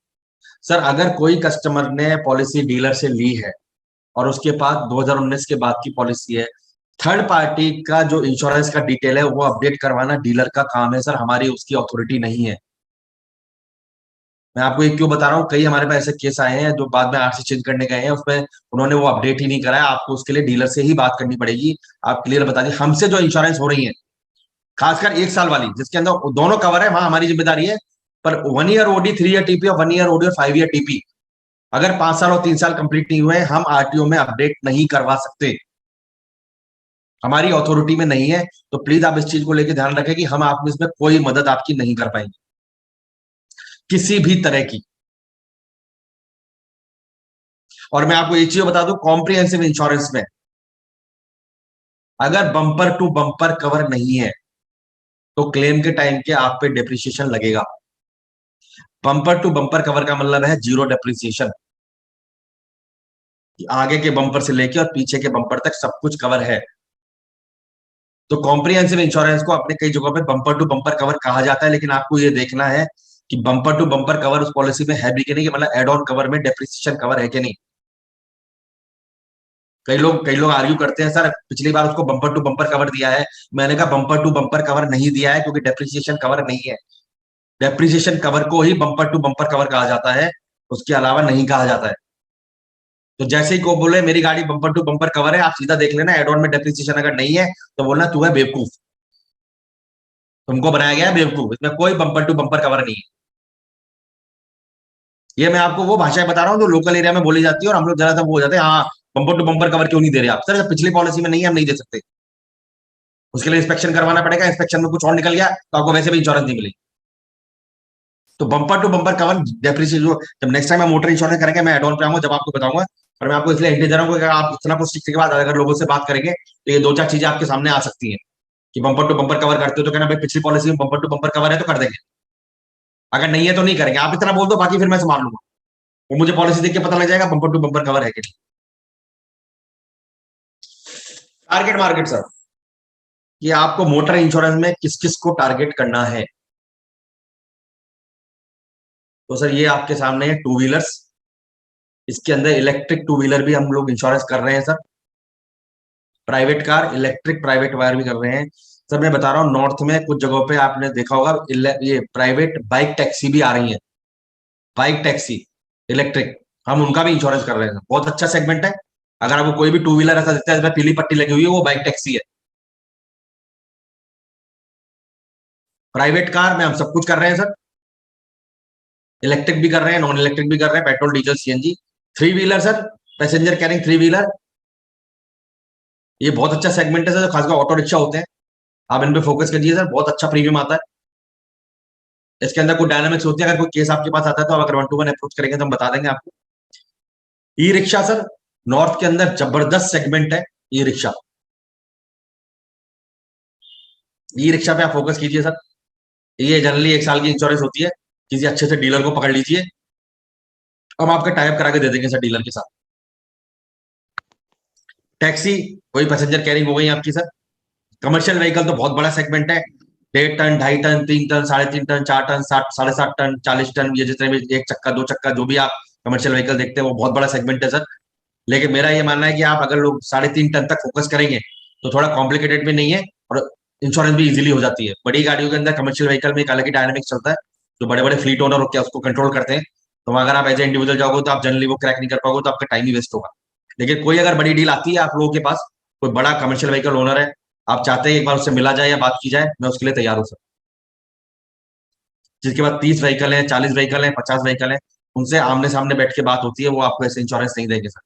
Sir अगर कोई कस्टमर ने पॉलिसी डीलर से ली है और उसके पास 2019 के बाद की पॉलिसी है, थर्ड पार्टी का जो इंश्योरेंस का डिटेल है वो अपडेट करवाना डीलर का काम है सर, हमारी उसकी अथॉरिटी नहीं है। मैं आपको ये क्यों बता रहा हूँ, कई हमारे पास ऐसे केस आए हैं जो बाद में आरसी चेंज करने गए हैं, उसमें उन्होंने वो अपडेट ही नहीं कराया। आपको उसके लिए डीलर से ही बात करनी पड़ेगी। आप क्लियर बता दिए हमसे जो इंश्योरेंस हो रही है, खासकर 1 साल वाली जिसके अंदर दोनों कवर है, वहां हमारी जिम्मेदारी है। पर 1 ईयर ओडी 3 ईयर टीपी और 1 ईयर ओडी और 5 ईयर टीपी, अगर 5 साल और 3 साल कंप्लीट नहीं हुए, हम आरटीओ में अपडेट नहीं करवा सकते, हमारी अथॉरिटी में नहीं है। तो प्लीज आप इस चीज को लेकर ध्यान रखें कि हम आप इसमें कोई मदद आपकी नहीं कर पाएंगे किसी भी तरह की। और मैं आपको एक चीज बता दूं, कॉम्प्रिहेंसिव इंश्योरेंस में अगर बम्पर टू बम्पर कवर नहीं है तो क्लेम के टाइम के आप पे डेप्रिसिएशन लगेगा। बम्पर टू बम्पर कवर का मतलब है जीरो डेप्रिसिएशन, आगे के बम्पर से लेके और पीछे के बम्पर तक सब कुछ कवर है। तो कॉम्प्रिहेंसिव इंश्योरेंस को अपने कई जगहों पे बम्पर टू बम्पर कवर कहा जाता है, लेकिन आपको ये देखना है कि बम्पर टू बम्पर कवर उस पॉलिसी में है भी कि नहीं, मतलब एड ऑन कवर में डेप्रिसिएशन कवर है कि नहीं। कई लोग आर्ग्यू करते हैं सर पिछली बार उसको बम्पर टू बम्पर कवर दिया है। मैंने कहा बम्पर टू बम्पर कवर नहीं दिया है क्योंकि डेप्रिसिएशन कवर नहीं है। डेप्रिसिएशन कवर को ही बम्पर टू बम्पर कवर कहा जाता है, उसके अलावा नहीं कहा जाता है। तो जैसे ही को बोले मेरी गाड़ी बम्पर टू बम्पर कवर है, आप सीधा देख लेना एड ऑन में डेप्रिसिएशन अगर नहीं है तो बोलना तू है बेवकूफ, तुमको बनाया गया है बेवकूफ, इसमें कोई बम्पर टू बम्पर कवर नहीं है। ये मैं आपको वो भाषाएं बता रहा हूँ जो लोकल एरिया में बोली जाती है, और हम लोग ज्यादा वो हो जाते हैं हाँ बम्पर टू बम्पर कवर क्यों नहीं दे रहे आप। सर जब पिछली पॉलिसी में नहीं है हम नहीं दे सकते, उसके लिए इंस्पेक्शन करवाना पड़ेगा, इंस्पेक्शन में कुछ और निकल गया तो आपको वैसे भी इंश्योरेंस नहीं मिलेगी। तो bumper to bumper cover depreciation जो, जब नेक्स्ट टाइम मैं मोटर इंश्योरेंस करेंगे मैं एड ऑन पे आऊंगा जब आपको बताऊंगा। पर मैं आपको इसलिए हिंट दे रहा हूँ कि अगर आप इतना कुछ सीखने के बाद अगर लोगों से बात करेंगे तो ये 2-4 चीजें आपके सामने आ सकती हैं कि बम्पर टू बम्पर कवर करते हो तो कहना भाई पिछली पॉलिसी में बम्पर टू बम्पर कवर है तो कर देंगे, अगर नहीं है तो नहीं करेंगे। आप इतना बोल दो बाकी फिर मैं संभाल लूंगा, वो मुझे पॉलिसी देख के पता लग जाएगा बम्पर टू बम्पर कवर है कि नहीं। टारगेट मार्केट सर, कि आपको मोटर इंश्योरेंस में किस किस को टारगेट करना है। तो सर ये आपके सामने है टू व्हीलर्स, इसके अंदर इलेक्ट्रिक टू व्हीलर भी हम लोग इंश्योरेंस कर रहे हैं sir. Private car, electric private wire भी कर रहे हैं सर। मैं बता रहा हूँ नॉर्थ में कुछ जगहों पे आपने देखा होगा ये प्राइवेट बाइक टैक्सी भी आ रही है, बाइक टैक्सी इलेक्ट्रिक, हम उनका भी इंश्योरेंस कर रहे हैं। बहुत अच्छा सेगमेंट है। अगर आपको कोई भी टू व्हीलर ऐसा दिखता है इसमें पीली पट्टी लगी हुई है वो बाइक टैक्सी है। प्राइवेट कार में हम सब कुछ कर रहे हैं सर, इलेक्ट्रिक भी कर रहे हैं, नॉन इलेक्ट्रिक भी कर रहे हैं, petrol diesel CNG. Three wheeler sir, passenger carrying three wheeler, ये बहुत अच्छा सेगमेंट है सर, खासकर ऑटो रिक्शा होते हैं, आप इन पे फोकस करिए सर, बहुत अच्छा प्रीमियम आता है। इसके अंदर कोई डायनामिक्स होती है, अगर कोई केस आपके पास आता है तो आप अगर 1-to-1 अप्रोच करेंगे तो हम बता देंगे आपको। ई रिक्शा सर, नॉर्थ के अंदर जबरदस्त सेगमेंट है ई रिक्शा। ई रिक्शा पे आप फोकस कीजिए सर, ये जनरली 1 साल की इंश्योरेंस होती है, किसी अच्छे से डीलर को पकड़ लीजिए, हम आपका टाइप करा के दे देंगे सर डीलर के साथ। टैक्सी वही पैसेंजर कैरिंग हो गई आपकी सर। कमर्शियल व्हीकल तो बहुत बड़ा सेगमेंट है, 1.5 ton, 2.5 ton, 3 ton, 3.5 ton, 4 ton, 7.5 ton, 40 ton, ये जितने भी एक चक्का दो चक्का जो भी आप कमर्शियल व्हीकल देखते हैं वो बहुत बड़ा सेगमेंट है सर। लेकिन मेरा ये मानना है कि आप अगर लोग 3.5 टन तक फोकस करेंगे तो थोड़ा कॉम्प्लिकेटेड भी नहीं है और इंश्योरेंस भी इजीली हो जाती है। बड़ी गाड़ियों के अंदर कमर्शियल व्हीकल में एक अलग ही डायनामिक्स चलता है, जो बड़े बड़े फ्लीट ओनर होते हैं उसको कंट्रोल करते हैं। तो अगर आप एज ए इंडिविजुअल जाओगे तो आप जनरली वो क्रैक नहीं कर पाओगे, तो आपका टाइम ही वेस्ट होगा। लेकिन कोई अगर बड़ी डील आती है आप लोगों के पास, कोई बड़ा कमर्शियल व्हीकल ओनर है, आप चाहते हैं एक बार उससे मिला जाए या बात की जाए, मैं उसके लिए तैयार हूँ सर। जिसके बाद 30 व्हीकल है, 40 व्हीकल है, 50 व्हीकल है, उनसे आमने सामने बैठ के बात होती है, वो आपको ऐसे इंश्योरेंस नहीं देंगे सर।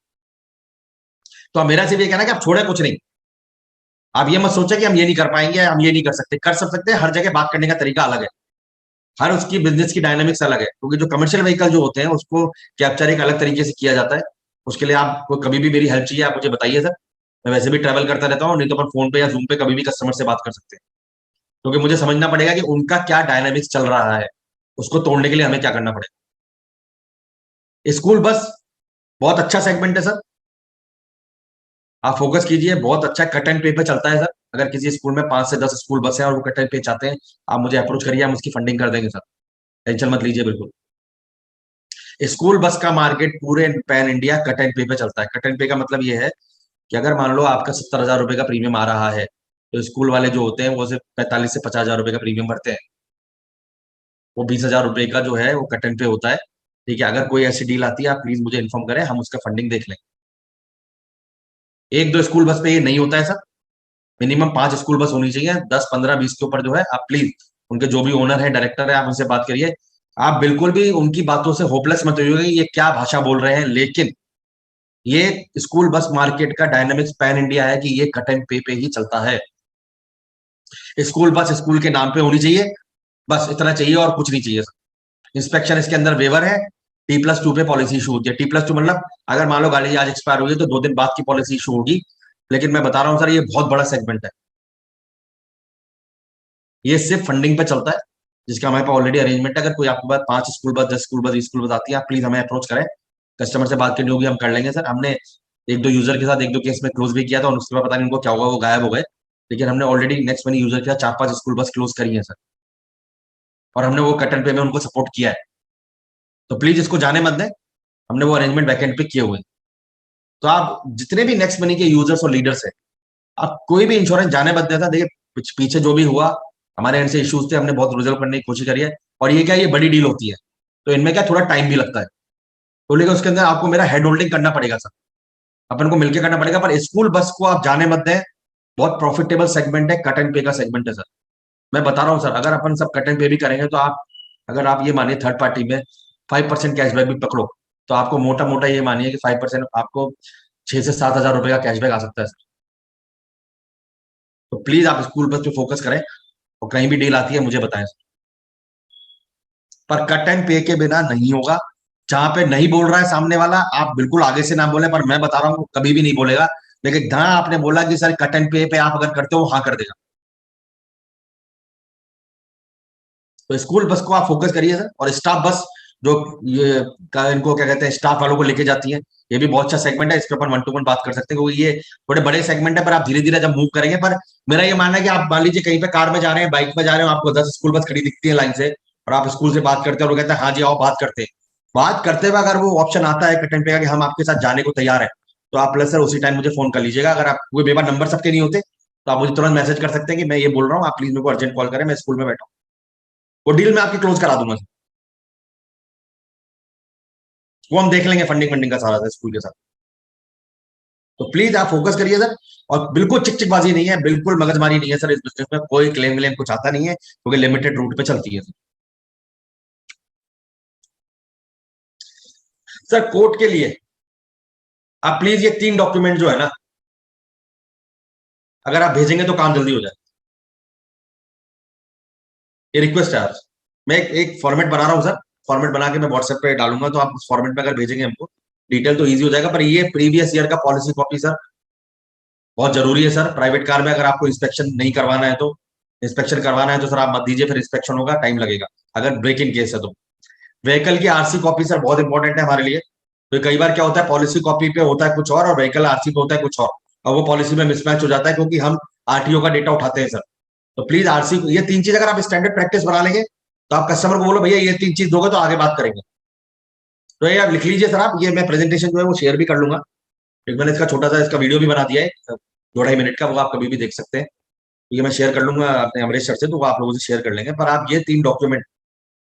तो मेरा सिर्फ ये कहना है कि आप छोड़े कुछ नहीं, आप ये मत सोचे कि हम ये नहीं कर पाएंगे, हम ये नहीं कर सकते, कर सब सकते हैं। हर जगह बात करने का तरीका अलग है, हर उसकी बिजनेस की डायनामिक्स अलग है, क्योंकि जो कमर्शियल व्हीकल जो होते हैं उसको कैप्चर एक अलग तरीके से किया जाता है। उसके लिए आपको कभी भी मेरी हेल्प चाहिए आप मुझे बताइए सर, मैं वैसे भी ट्रैवल करता रहता हूँ, नहीं तो अपन फोन पे या जूम पे कभी भी कस्टमर से बात कर सकते हैं। क्योंकि मुझे समझना पड़ेगा कि उनका क्या डायनामिक्स चल रहा है, उसको तोड़ने के लिए हमें क्या करना पड़ेगा। स्कूल बस बहुत अच्छा सेगमेंट है सर, आप फोकस कीजिए, बहुत अच्छा कट एंड पे पे चलता है सर। अगर किसी स्कूल में 5 से 10 स्कूल बस है और वो कट एंड पे चाहते हैं, आप मुझे अप्रोच करिए, हम उसकी फंडिंग कर देंगे सर, टेंशन मत लीजिए बिल्कुल। स्कूल बस का मार्केट पूरे पैन इंडिया कट एंड पे पे चलता है। कट एंड पे का मतलब ये है कि अगर मान लो आपका 70,000 रुपए का प्रीमियम आ रहा है, तो स्कूल वाले जो होते हैं वो सिर्फ 45 से 50,000 रुपए का प्रीमियम भरते हैं। वो 20,000 रुपए का जो है वो कट एंड पे होता है। ठीक है, अगर कोई ऐसी डील आती है आप प्लीज मुझे इन्फॉर्म करें, हम उसका फंडिंग देख लें। एक दो स्कूल बस पे ये नहीं होता है सर, मिनिमम 5 स्कूल बस होनी चाहिए, 10, 15, 20 के ऊपर जो है आप प्लीज उनके जो भी ओनर है, डायरेक्टर है, आप उनसे बात करिए। आप बिल्कुल भी उनकी बातों से होपलेस मत होइएगा कि ये क्या भाषा बोल रहे हैं, लेकिन ये स्कूल बस मार्केट का डायनामिक्स पैन इंडिया है कि ये कट एंड पे ही चलता है। स्कूल बस स्कूल के नाम पे होनी चाहिए, बस इतना चाहिए और कुछ नहीं चाहिए। इंस्पेक्शन इसके अंदर वेवर है, T+2 पे पॉलिसी इशू होती है। T+2 मतलब अगर मान लो गाड़ी आज एक्सपायर हुई है तो 2 दिन बाद की पॉलिसी इशू होगी। लेकिन मैं बता रहा हूं सर, ये बहुत बड़ा सेगमेंट है, ये सिर्फ फंडिंग पे चलता है, जिसका हमारे पास ऑलरेडी अरेंजमेंट है। अगर कोई आपके पास 5 school bus, 10 school bus, 20 school bus आती है, आप प्लीज हमें अप्रोच करें, कस्टमर से बात करनी होगी हम कर लेंगे सर। हमने एक दो यूजर के साथ एक दो केस में क्लोज भी किया था, और उसके बाद पता नहीं उनको क्या हुआ, वो गायब हो गए। लेकिन हमने ऑलरेडी नेक्स्ट मनी यूजर के साथ 4-5 स्कूल बस क्लोज करी है सर, और हमने वो कट एंड पे में उनको सपोर्ट किया है। तो प्लीज इसको जाने मत दें, हमने वो अरेंजमेंट बैकएंड पे किए हुए हैं। तो आप जितने भी नेक्स्ट मनी के यूजर्स और लीडर्स है, आप कोई भी इंश्योरेंस जाने मत देता। देखिए पीछे जो भी हुआ, हमारे एंड से इश्यूज थे, हमने बहुत रिजल्व करने की कोशिश करी है। और ये क्या, ये बड़ी डील होती है, तो इनमें क्या थोड़ा टाइम भी लगता है, तो लेकिन उसके अंदर आपको मेरा हेड होल्डिंग करना पड़ेगा सर, अपन को मिलकर करना पड़ेगा। पर स्कूल बस को आप जाने मत दें, बहुत प्रॉफिटेबल सेगमेंट है, कट एंड पे का सेगमेंट है सर। मैं बता रहा हूँ सर, अगर अपन सब कट एंड पे भी करेंगे तो आप, अगर आप ये मानिए थर्ड पार्टी में 5% कैशबैक भी पकड़ो, तो आपको मोटा मोटा ये मानिए कि 5% आपको 6 से 7 हजार रुपए का कैशबैक आ सकता है सर। तो प्लीज आप स्कूल बस पे फोकस करें, और कहीं भी डील आती है मुझे बताएं। पर कट एंड पे के बिना नहीं होगा। जहां पे नहीं बोल रहा है सामने वाला, आप बिल्कुल आगे से ना बोले, पर मैं बता रहा हूं कभी भी नहीं बोलेगा। लेकिन जहां आपने बोला कि सर कट एंड पे आप अगर करते हो, हाँ कर देगा। तो स्कूल बस को आप फोकस करिए सर। और स्टाफ बस जो ये इनको क्या कहते हैं, स्टाफ वालों को लेके जाती है, ये भी बहुत अच्छा सेगमेंट है, इस पर अपन 1-to-1 बात कर सकते हैं, क्योंकि ये थोड़े बड़े सेगमेंट है। पर आप धीरे धीरे जब मूव करेंगे, पर मेरा ये मानना है कि आप मान लीजिए कहीं पे कार में जा रहे हैं, बाइक में जा रहे हो, आपको 10 स्कूल बस खड़ी दिखती है लाइन से, और आप स्कूल से बात करते हैं और वो कहते हैं हाँ जी आओ बात करते हैं। बात करते हुए अगर वो ऑप्शन आता है कट एंड पे का कि हम आपके साथ जाने को तैयार है, तो आप प्लस सर उसी टाइम मुझे फोन कर लीजिएगा। अगर आप कोई बेबार नंबर सबके नहीं होते, तो आप मुझे तुरंत मैसेज कर सकते हैं कि मैं ये बोल रहा हूँ, आप प्लीज मेरे को अर्जेंट कॉल करें, मैं स्कूल में बैठा हूँ, वो डील मैं आपकी क्लोज करा दूंगा। वो हम देख लेंगे फंडिंग वंडिंग का सारा था स्कूल के साथ। तो प्लीज आप फोकस करिए सर। और बिल्कुल चिकचिकबाजी नहीं है, बिल्कुल मगजमारी नहीं है सर, इस बिजनेस में कोई क्लेम व्लेम कुछ आता नहीं है, क्योंकि लिमिटेड रूट पे चलती है सर। कोर्ट के लिए आप प्लीज ये 3 डॉक्यूमेंट जो है ना, अगर आप भेजेंगे तो काम जल्दी हो जाए। ये रिक्वेस्ट है आज, मैं एक फॉर्मेट बना रहा हूँ सर, फॉर्मेट बना के मैं व्हाट्सएप पे डालूंगा, तो आप उस फॉर्मेट में अगर भेजेंगे हमको डिटेल तो इजी हो जाएगा। पर ये प्रीवियस ईयर का पॉलिसी कॉपी सर बहुत जरूरी है सर। प्राइवेट कार में अगर आपको इंस्पेक्शन नहीं करवाना है, तो इंस्पेक्शन करवाना है तो सर आप मत दीजिए, फिर इंस्पेक्शन होगा, टाइम लगेगा। अगर ब्रेक इन केस है तो व्हीकल की आरसी कॉपी सर बहुत इंपॉर्टेंट है हमारे लिए। तो कई बार क्या होता है, पॉलिसी कॉपी पे होता है कुछ और व्हीकल आरसी पे होता है कुछ और वो पॉलिसी में मिसमैच हो जाता है, क्योंकि हम आरटीओ का डेटा उठाते हैं सर। तो प्लीज आरसी, ये 3 चीज अगर आप स्टैंडर्ड प्रैक्टिस बना लेंगे, तो आप कस्टमर को बोलो भैया ये 3 चीज दोगे तो आगे बात करेंगे। तो ये आप लिख लीजिए सर, आप ये मैं प्रेजेंटेशन जो है वो शेयर भी कर लूंगा। एक मैंने इसका छोटा सा इसका वीडियो भी बना दिया है, 2-2.5 मिनट का, वो आप कभी भी देख सकते हैं। ये मैं शेयर कर लूंगा अपने अमरीश सर से, तो वो आप लोगों से शेयर कर लेंगे। पर आप ये 3 डॉक्यूमेंट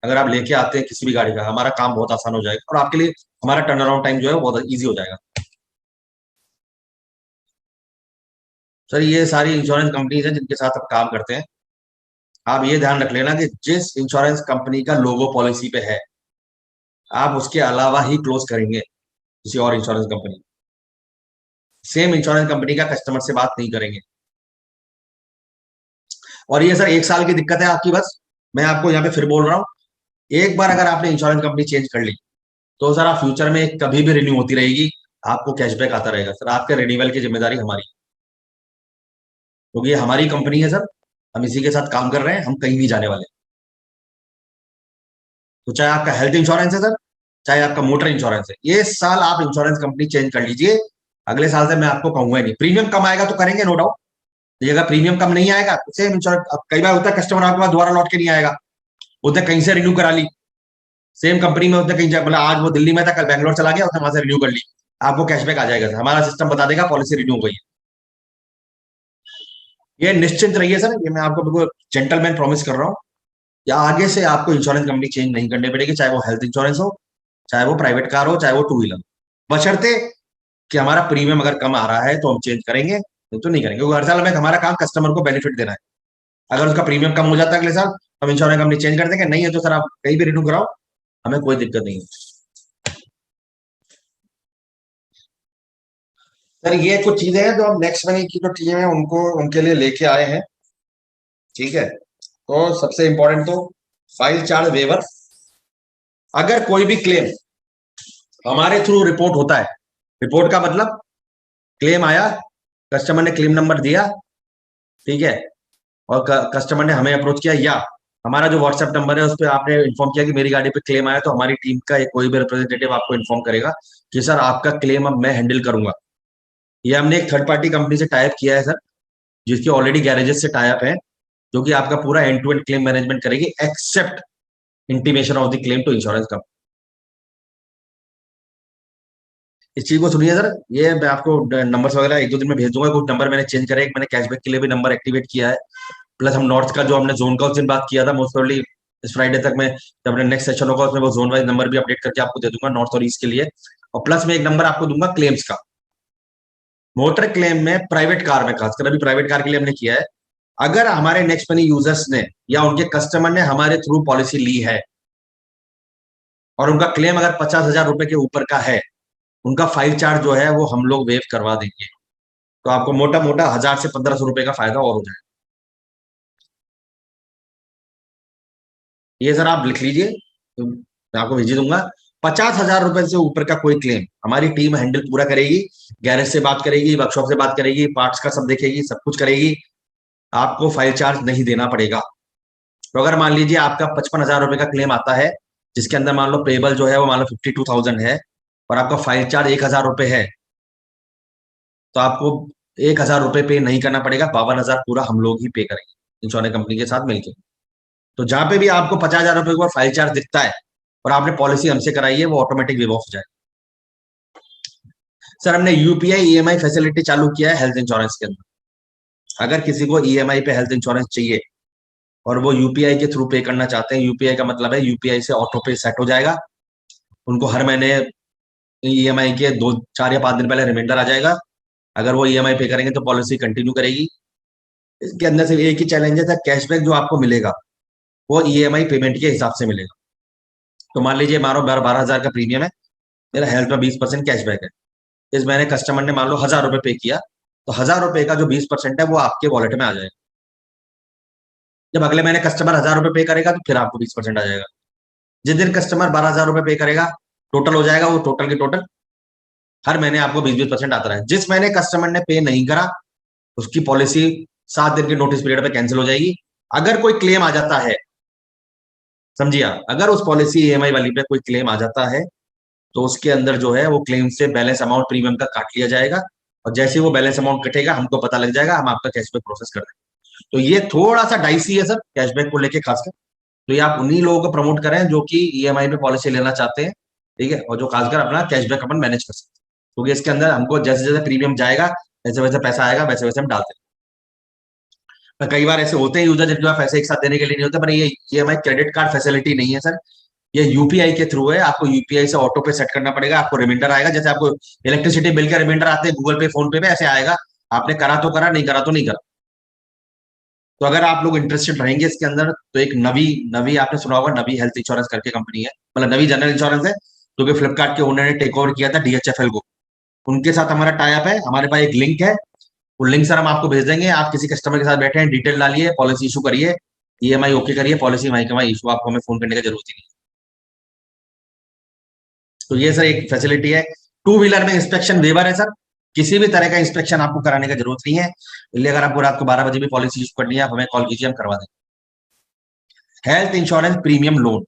अगर आप लेके आते हैं किसी भी गाड़ी का, हमारा काम बहुत आसान हो जाएगा, और आपके लिए हमारा टर्न अराउंड टाइम जो है वो बहुत ईजी हो जाएगा। सर ये सारी इंश्योरेंस कंपनीज हैं जिनके साथ आप काम करते हैं। आप ये ध्यान रख लेना कि जिस इंश्योरेंस कंपनी का लोगो पॉलिसी पे है, आप उसके अलावा ही क्लोज करेंगे किसी और insurance company, same insurance company का कस्टमर से बात नहीं करेंगे। और ये सर 1 साल की दिक्कत है आपकी, बस मैं आपको यहाँ पे फिर बोल रहा हूँ, एक बार अगर आपने इंश्योरेंस कंपनी चेंज कर ली, तो सर आप फ्यूचर में कभी भी रिन्यू होती रहेगी, आपको कैशबैक आता रहेगा सर। आपके रिन्यूअल की जिम्मेदारी हमारी, क्योंकि ये हमारी कंपनी है सर, हम इसी के साथ काम कर रहे हैं, हम कहीं नहीं जाने वाले। तो चाहे आपका हेल्थ इंश्योरेंस है सर, चाहे आपका मोटर इंश्योरेंस है, ये साल आप इंश्योरेंस कंपनी चेंज कर लीजिए, अगले साल से मैं आपको कहूंगा ही नहीं। प्रीमियम कम आएगा तो करेंगे नो डाउट, ये अगर प्रीमियम कम नहीं आएगा तो सेम इंश्योरेंस। कई बार होता है कस्टमर आपके पास दोबारा लौट के नहीं आएगा, उसने कहीं से रिन्यू करा ली, सेम कंपनी में उसने कहीं मतलब आज वो दिल्ली में था, कल बैंगलोर चला गया, उसने वहां से रिन्यू कर ली, आपको कैशबैक आ जाएगा। हमारा सिस्टम बता देगा पॉलिसी रिन्यू हो गई है। ये निश्चिंत रहिए सर, ये मैं आपको बिल्कुल जेंटलमैन प्रॉमिस कर रहा हूँ, या आगे से आपको इंश्योरेंस कंपनी चेंज नहीं करनी पड़ेगी, चाहे वो हेल्थ इंश्योरेंस हो, चाहे वो प्राइवेट कार हो, चाहे वो टू व्हीलर, बशर्ते कि हमारा प्रीमियम अगर कम आ रहा है तो हम चेंज करेंगे, नहीं तो नहीं करेंगे, क्योंकि हर साल में हमारा काम कस्टमर को बेनिफिट देना है। अगर उसका प्रीमियम कम हो जाता है अगले साल, हम इंश्योरेंस कंपनी चेंज कर देंगे, नहीं है तो सर आप कहीं भी रिन्यू कराओ, हमें कोई दिक्कत नहीं है। सर ये कुछ चीजें हैं जो हम नेक्स्ट मनी की जो टीम है उनको उनके लिए लेके आए हैं, ठीक है। तो सबसे इंपॉर्टेंट तो फाइल चार्ज वेवर, अगर कोई भी क्लेम हमारे थ्रू रिपोर्ट होता है, रिपोर्ट का मतलब क्लेम आया, कस्टमर ने क्लेम नंबर दिया, ठीक है, और कस्टमर ने हमें अप्रोच किया, या हमारा जो व्हाट्सएप नंबर है उस पर आपने इन्फॉर्म किया कि मेरी गाड़ी पे क्लेम आया, तो हमारी टीम का एक कोई भी रिप्रेजेंटेटिव आपको इन्फॉर्म करेगा कि सर आपका क्लेम अब मैं हैंडल करूंगा। ये हमने एक थर्ड पार्टी कंपनी से टाइप किया है सर, जिसकी ऑलरेडी गैरेजेस से टाइप है, जो कि आपका पूरा end to end claim management करेगी, except intimation of the claim to insurance company. इस चीज को सुनिए सर, ये मैं आपको नंबर वगैरह एक दो दिन में भेज दूंगा, कुछ नंबर मैंने चेंज करे, मैंने कैशबैक के लिए भी नंबर एक्टिवेट किया है, प्लस हम नॉर्थ का जो हमने जोन का उस दिन बात किया था, मोस्ट प्रोबेबली इस फ्राइडे तक में जब अपने नेक्स्ट सेशन होगा उसमें वो जोन वाइज नंबर भी अपडेट करके आपको दे दूंगा नॉर्थ और ईस्ट के लिए, और प्लस में एक नंबर आपको दूंगा क्लेम्स का। मोटर क्लेम में प्राइवेट कार में खासकर, अभी प्राइवेट कार के लिए हमने किया है, अगर हमारे नेक्स्ट मनी यूजर्स ने या उनके कस्टमर ने हमारे थ्रू पॉलिसी ली है और उनका क्लेम अगर 50,000 रुपए के ऊपर का है, उनका फाइल चार्ज जो है वो हम लोग वेव करवा देंगे, तो आपको मोटा मोटा 1,000 से 1,500 रुपए का फायदा और हो जाएगा। ये सर आप लिख लीजिए, तो मैं आपको भेज दूंगा। 50,000 रुपए से ऊपर का कोई क्लेम हमारी टीम हैंडल पूरा करेगी, गैरेज से बात करेगी, वर्कशॉप से बात करेगी, पार्ट्स का सब देखेगी, सब कुछ करेगी, आपको फाइल चार्ज नहीं देना पड़ेगा। तो अगर मान लीजिए आपका 55,000 रुपए का क्लेम आता है, जिसके अंदर मान लो पेबल जो है वो मान लो 52,000 है, और आपका फाइल चार्ज 1,000 रुपए है, तो आपको 1,000 रुपए पे नहीं करना पड़ेगा, 52,000 पूरा हम लोग ही पे करेंगे इंश्योरेंस कंपनी के साथ मिलकर। तो जहां पे भी आपको 50,000 रुपए के ऊपर फाइल चार्ज दिखता है और आपने पॉलिसी हमसे कराई है, वो ऑटोमेटिक वेव ऑफ हो जाए। सर हमने यूपीआई ईएमआई फैसिलिटी चालू किया है हेल्थ इंश्योरेंस के अंदर। अगर किसी को ईएमआई पे हेल्थ इंश्योरेंस चाहिए और वो यूपीआई के थ्रू पे करना चाहते हैं, यूपीआई का मतलब है यूपीआई से ऑटो पे सेट हो जाएगा, उनको हर महीने ईएमआई के 2 4 या 5 दिन पहले रिमाइंडर आ जाएगा, अगर वो ईएमआई पे करेंगे तो पॉलिसी कंटिन्यू करेगी। इसके अंदर सिर्फ एक ही चैलेंज है सर, कैशबैक जो आपको मिलेगा वो ईएमआई पेमेंट के हिसाब से मिलेगा। तो मान लीजिए मानो 12,000 का प्रीमियम है, मेरा हेल्थ में 20% कैशबैक है, इस महीने कस्टमर ने मान लो 1,000 रुपए पे किया, तो 1,000 रुपए का जो 20% है वो आपके वॉलेट में आ जाएगा। जब अगले महीने कस्टमर 1,000 रुपए पे करेगा तो फिर आपको 20% आ जाएगा। जिस दिन कस्टमर 12,000 रुपए पे करेगा, टोटल हो जाएगा वो टोटल की टोटल, हर महीने आपको 20% आता रहा। जिस महीने कस्टमर ने पे नहीं करा, उसकी पॉलिसी 7 दिन के नोटिस पीरियड पे कैंसिल हो जाएगी। अगर कोई क्लेम आ जाता है, समझिए आप, अगर उस पॉलिसी ईएमआई वाली पे कोई क्लेम आ जाता है तो उसके अंदर जो है वो क्लेम से बैलेंस अमाउंट प्रीमियम का काट लिया जाएगा, और जैसे ही वो बैलेंस अमाउंट कटेगा हमको पता लग जाएगा, हम आपका कैशबैक प्रोसेस कर देंगे। तो ये थोड़ा सा डाइसी है सर कैशबैक को लेके खासकर, तो ये आप उन्हीं लोगों को प्रमोट करें जो कि ईएमआई पे पॉलिसी लेना चाहते हैं, ठीक है, और जो खासकर अपना कैशबैक अपन मैनेज कर सकते हैं, क्योंकि इसके अंदर हमको जैसे जैसे प्रीमियम जाएगा वैसे वैसे पैसा आएगा, वैसे वैसे हम डालते हैं। कई बार ऐसे होते हैं यूजर जिनके पास पैसे एक साथ देने के लिए नहीं होते, पर ये ईएमआई क्रेडिट कार्ड फैसिलिटी नहीं है सर, ये यूपीआई के थ्रू है, आपको यूपीआई से ऑटो पे सेट करना पड़ेगा, आपको रिमाइंडर आएगा, जैसे आपको इलेक्ट्रिसिटी बिल का रिमाइंडर आते हैं गूगल पे फोन पे ऐसे आएगा, आपने करा तो करा, नहीं करा तो नहीं करा। तो अगर आप लोग इंटरेस्टेड रहेंगे इसके अंदर, तो एक नवी नवी आपने सुना होगा, नवी हेल्थ इंश्योरेंस करके कंपनी है, मतलब नवी जनरल इंश्योरेंस है, जो कि फ्लिपकार्ट के ओनर ने टेक ओवर किया था डीएचएफएल को, उनके साथ हमारा टाई अप है, हमारे पास एक लिंक है, वो लिंक सर हम आपको भेज देंगे, आप किसी कस्टमर के साथ बैठे हैं, डिटेल डालिए, पॉलिसी इशू करिए, ईएमआई ओके करिए, पॉलिसी वहीं के वहीं इशू, आपको हमें फोन करने की जरूरत ही नहीं। तो ये सर एक फैसिलिटी है। टू व्हीलर में इंस्पेक्शन वेवर है सर, किसी भी तरह का इंस्पेक्शन आपको कराने की जरूरत नहीं है। इसलिए अगर आपको रात को 12 बजे भी पॉलिसी इशू करनी है, आप हमें कॉल कीजिए, हम करवा देंगे। Health insurance premium loan,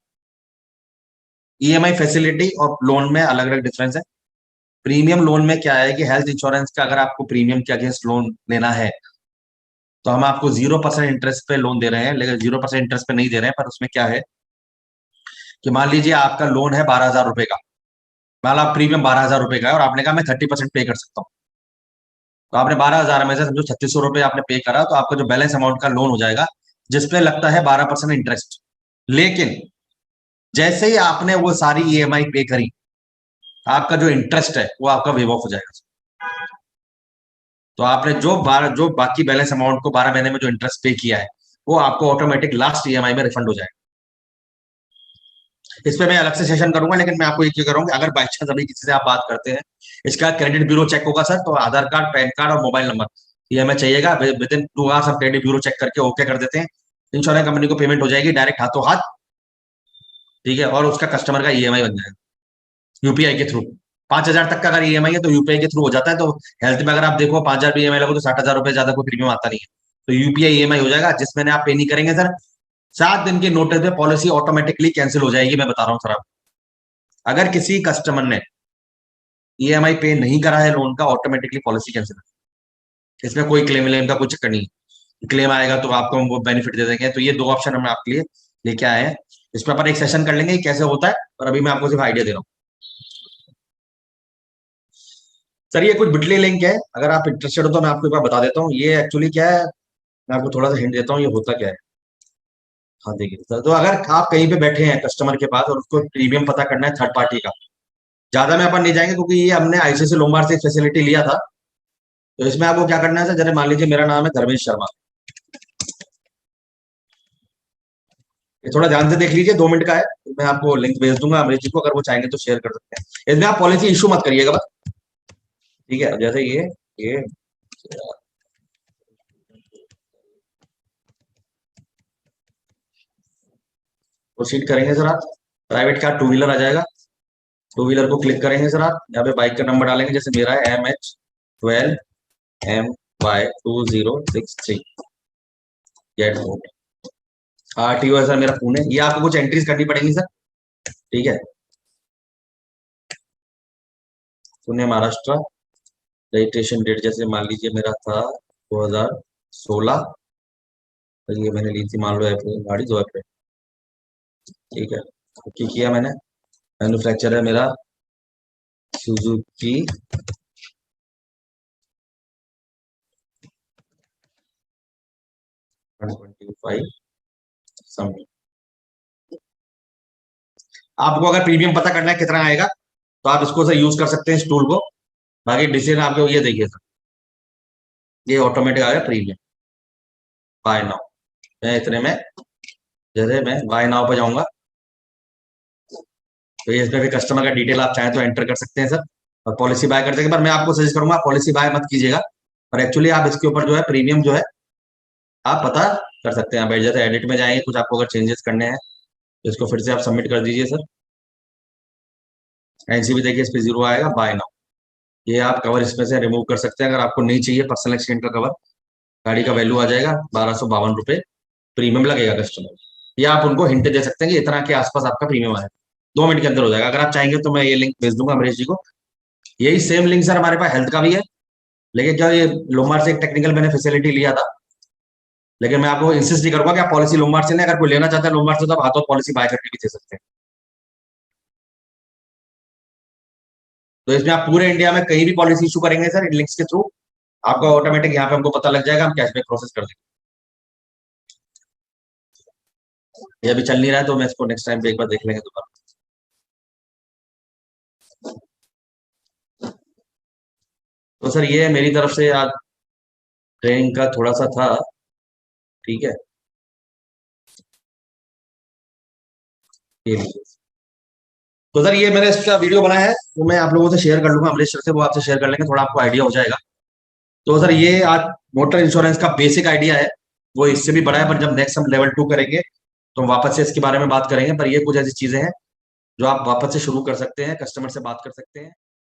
EMI facility और लोन में अलग अलग डिफरेंस है। प्रीमियम लोन में क्या है कि हेल्थ इंश्योरेंस का अगर आपको प्रीमियम के अगेंस्ट लोन लेना है तो हम आपको 0% इंटरेस्ट पे लोन दे रहे हैं, लेकिन 0% इंटरेस्ट पे नहीं दे रहे हैं। पर उसमें क्या है कि मान लीजिए आपका लोन है 12,000 रुपए का, मान लो आप प्रीमियम 12,000 रुपए का है और आपने कहा मैं 30% पे कर सकता हूँ, तो आपने 12,000 में से समझो 3600 रुपए आपने पे करा, तो आपका जो बैलेंस अमाउंट का लोन हो जाएगा जिसपे लगता है 12% इंटरेस्ट। लेकिन जैसे ही आपने वो सारी ईएमआई पे करी, आपका जो इंटरेस्ट है वो आपका वेव ऑफ हो जाएगा। तो आपने जो बाकी बैलेंस अमाउंट को 12 महीने में जो इंटरेस्ट पे किया है वो आपको ऑटोमेटिक लास्ट ईएमआई में रिफंड हो जाएगा। इस पे मैं अलग से सेशन करूंगा, लेकिन मैं आपको ये क्यों करूंगा, अगर बाई चांस अभी किसी से आप बात करते हैं, इसका क्रेडिट ब्यूरो चेक होगा सर, तो आधार कार्ड, पैन कार्ड और मोबाइल नंबर ये हमें चाहिएगा। विद इन 2 आवर्स हम क्रेडिट ब्यूरो चेक करके ओके कर देते हैं, इंश्योरेंस कंपनी को पेमेंट हो जाएगी डायरेक्ट हाथों हाथ, ठीक है, और उसका कस्टमर का ईएमआई बन जाएगा यूपीआई के थ्रू। 5,000 तक का अगर ईएमआई है तो यूपीआई के थ्रू हो जाता है। तो हेल्थ में अगर आप देखो 5,000 भी ईएमआई लगो तो 60,000 रुपए ज्यादा कोई प्रीमियम आता नहीं है। तो यूपीआई ईएमआई हो जाएगा, जिसमें आप पे नहीं करेंगे सर, 7 दिन के नोटिस पे पॉलिसी ऑटोमेटिकली कैंसिल हो जाएगी। मैं बता रहा हूँ सर, आप अगर किसी कस्टमर ने ईएमआई पे नहीं करा है लोन का, ऑटोमेटिकली पॉलिसी कैंसिल है। इसमें कोई क्लेम व्लेम का कोई चक्कर नहीं है। क्लेम आएगा तो आपको हम वो बेनिफिट दे देंगे। तो ये 2 ऑप्शन हम आपके लिए लेके आए हैं। इस पर अपन एक सेशन कर लेंगे कैसे होता है, और अभी मैं आपको सिर्फ आइडिया दे रहा हूँ। सर ये कुछ बिटली लिंक है, अगर आप इंटरेस्टेड हो तो मैं आपको एक बार बता देता हूँ ये एक्चुअली क्या है। मैं आपको थोड़ा सा हिंट देता हूँ ये होता क्या है। हाँ देखिए सर, तो अगर आप कहीं पे बैठे हैं कस्टमर के पास और उसको प्रीमियम पता करना है थर्ड पार्टी का, ज्यादा में अपन नहीं जाएंगे क्योंकि ये हमने आईसीआईसीआई लोम्बार्ड से फैसिलिटी लिया था। तो इसमें आपको क्या करना है सर, जैसे मान लीजिए मेरा नाम है धर्मेश शर्मा, ये थोड़ा ध्यान से देख लीजिए, 2 मिनट का है। मैं आपको लिंक भेज दूंगा अमरीश जी को, अगर वो चाहेंगे तो शेयर कर सकते हैं। इसमें आप पॉलिसी इशू मत करिएगा बस, ठीक है। जैसे ये प्रोसीड करेंगे सर, आप प्राइवेट कार 2 व्हीलर आ जाएगा, 2 व्हीलर को क्लिक करेंगे सर, आप यहाँ पे बाइक का नंबर डालेंगे, जैसे मेरा है MH12MY2063 जेट फोर्ट, RTO है सर मेरा पुणे। ये आपको कुछ एंट्रीज करनी पड़ेंगी सर, ठीक है। पुणे महाराष्ट्र, रजिस्ट्रेशन डेट जैसे मान लीजिए मेरा था 2016, तो ये मैंने ली थी मान लो अप्रैल, गाड़ी 2 अप्रैल, ठीक है। ओके किया मैंने। मैन्युफैक्चर है मेरा सुजुकी, आपको अगर प्रीमियम पता करना है कितना आएगा तो आप इसको से यूज कर सकते हैं इस टूल को। बाकी डिसीजन आपको ये देखिए सर, ये ऑटोमेटिक आ गया प्रीमियम बाय नाउ। मैं इतने में जैसे मैं बाय नाउ पे जाऊंगा तो ये इसमें भी कस्टमर का डिटेल आप चाहें तो एंटर कर सकते हैं सर, और पॉलिसी बाय कर सकते हैं। पर मैं आपको सजेस्ट करूंगा पॉलिसी बाय मत कीजिएगा, पर एक्चुअली आप इसके ऊपर जो है प्रीमियम जो है आप पता कर सकते हैं। आप जैसे एडिट में जाएंगे, कुछ आपको अगर चेंजेस करने हैं तो इसको फिर से आप सबमिट कर दीजिए सर। एनसीबी देखिए इस पे 0 आएगा, बाय नाउ। ये आप कवर इसमें से रिमूव कर सकते हैं अगर आपको नहीं चाहिए पर्सनल एक्सीडेंट का कवर। गाड़ी का वैल्यू आ जाएगा 1252 रुपए, प्रीमियम लगेगा कस्टमर। या आप उनको हिंट दे सकते हैं कि इतना के आसपास आपका प्रीमियम आएगा, 2 मिनट के अंदर हो जाएगा। अगर आप चाहेंगे तो मैं ये लिंक भेज दूंगा अमरीश जी को। यही सेम लिंक सर हमारे पास हेल्थ का भी है, लेकिन क्या ये लोमार्ट से एक टेक्निकल मैंने फैसिलिटी लिया था, लेकिन मैं आपको इंसिस्ट नहीं करूंगा कि आप पॉलिसी लोमार्ट से लें। अगर कोई लेना चाहता है लोमार्ट से तो आप हाथों पॉलिसी बाय करके भी दे सकते हैं। तो इसमें आप पूरे इंडिया में कहीं भी पॉलिसी इशू करेंगे सर इन लिंक्स के थ्रू, आपका ऑटोमेटिक यहाँ पे हमको पता लग जाएगा, हम कैशबैक प्रोसेस कर देंगे। ये अभी चल नहीं रहा है तो मैं इसको नेक्स्ट टाइम पे एक बार देख लेंगे दोबारा। तो सर ये मेरी तरफ से आज ट्रेनिंग का थोड़ा सा था, ठीक है। ये लीजिए। तो सर ये मैंने इसका वीडियो बनाया है, तो मैं आप लोगों से शेयर कर लूंगा, अमरीश सर से वो आपसे शेयर कर लेंगे, थोड़ा आपको आइडिया हो जाएगा। तो सर ये आज मोटर इंश्योरेंस का बेसिक आइडिया है, वो इससे भी बड़ा है, पर जब नेक्स्ट हम लेवल 2 करेंगे तो हम वापस से इसके बारे में बात करेंगे। पर ये कुछ ऐसी चीजें हैं जो आप वापस से शुरू कर सकते हैं, कस्टमर से बात कर सकते हैं।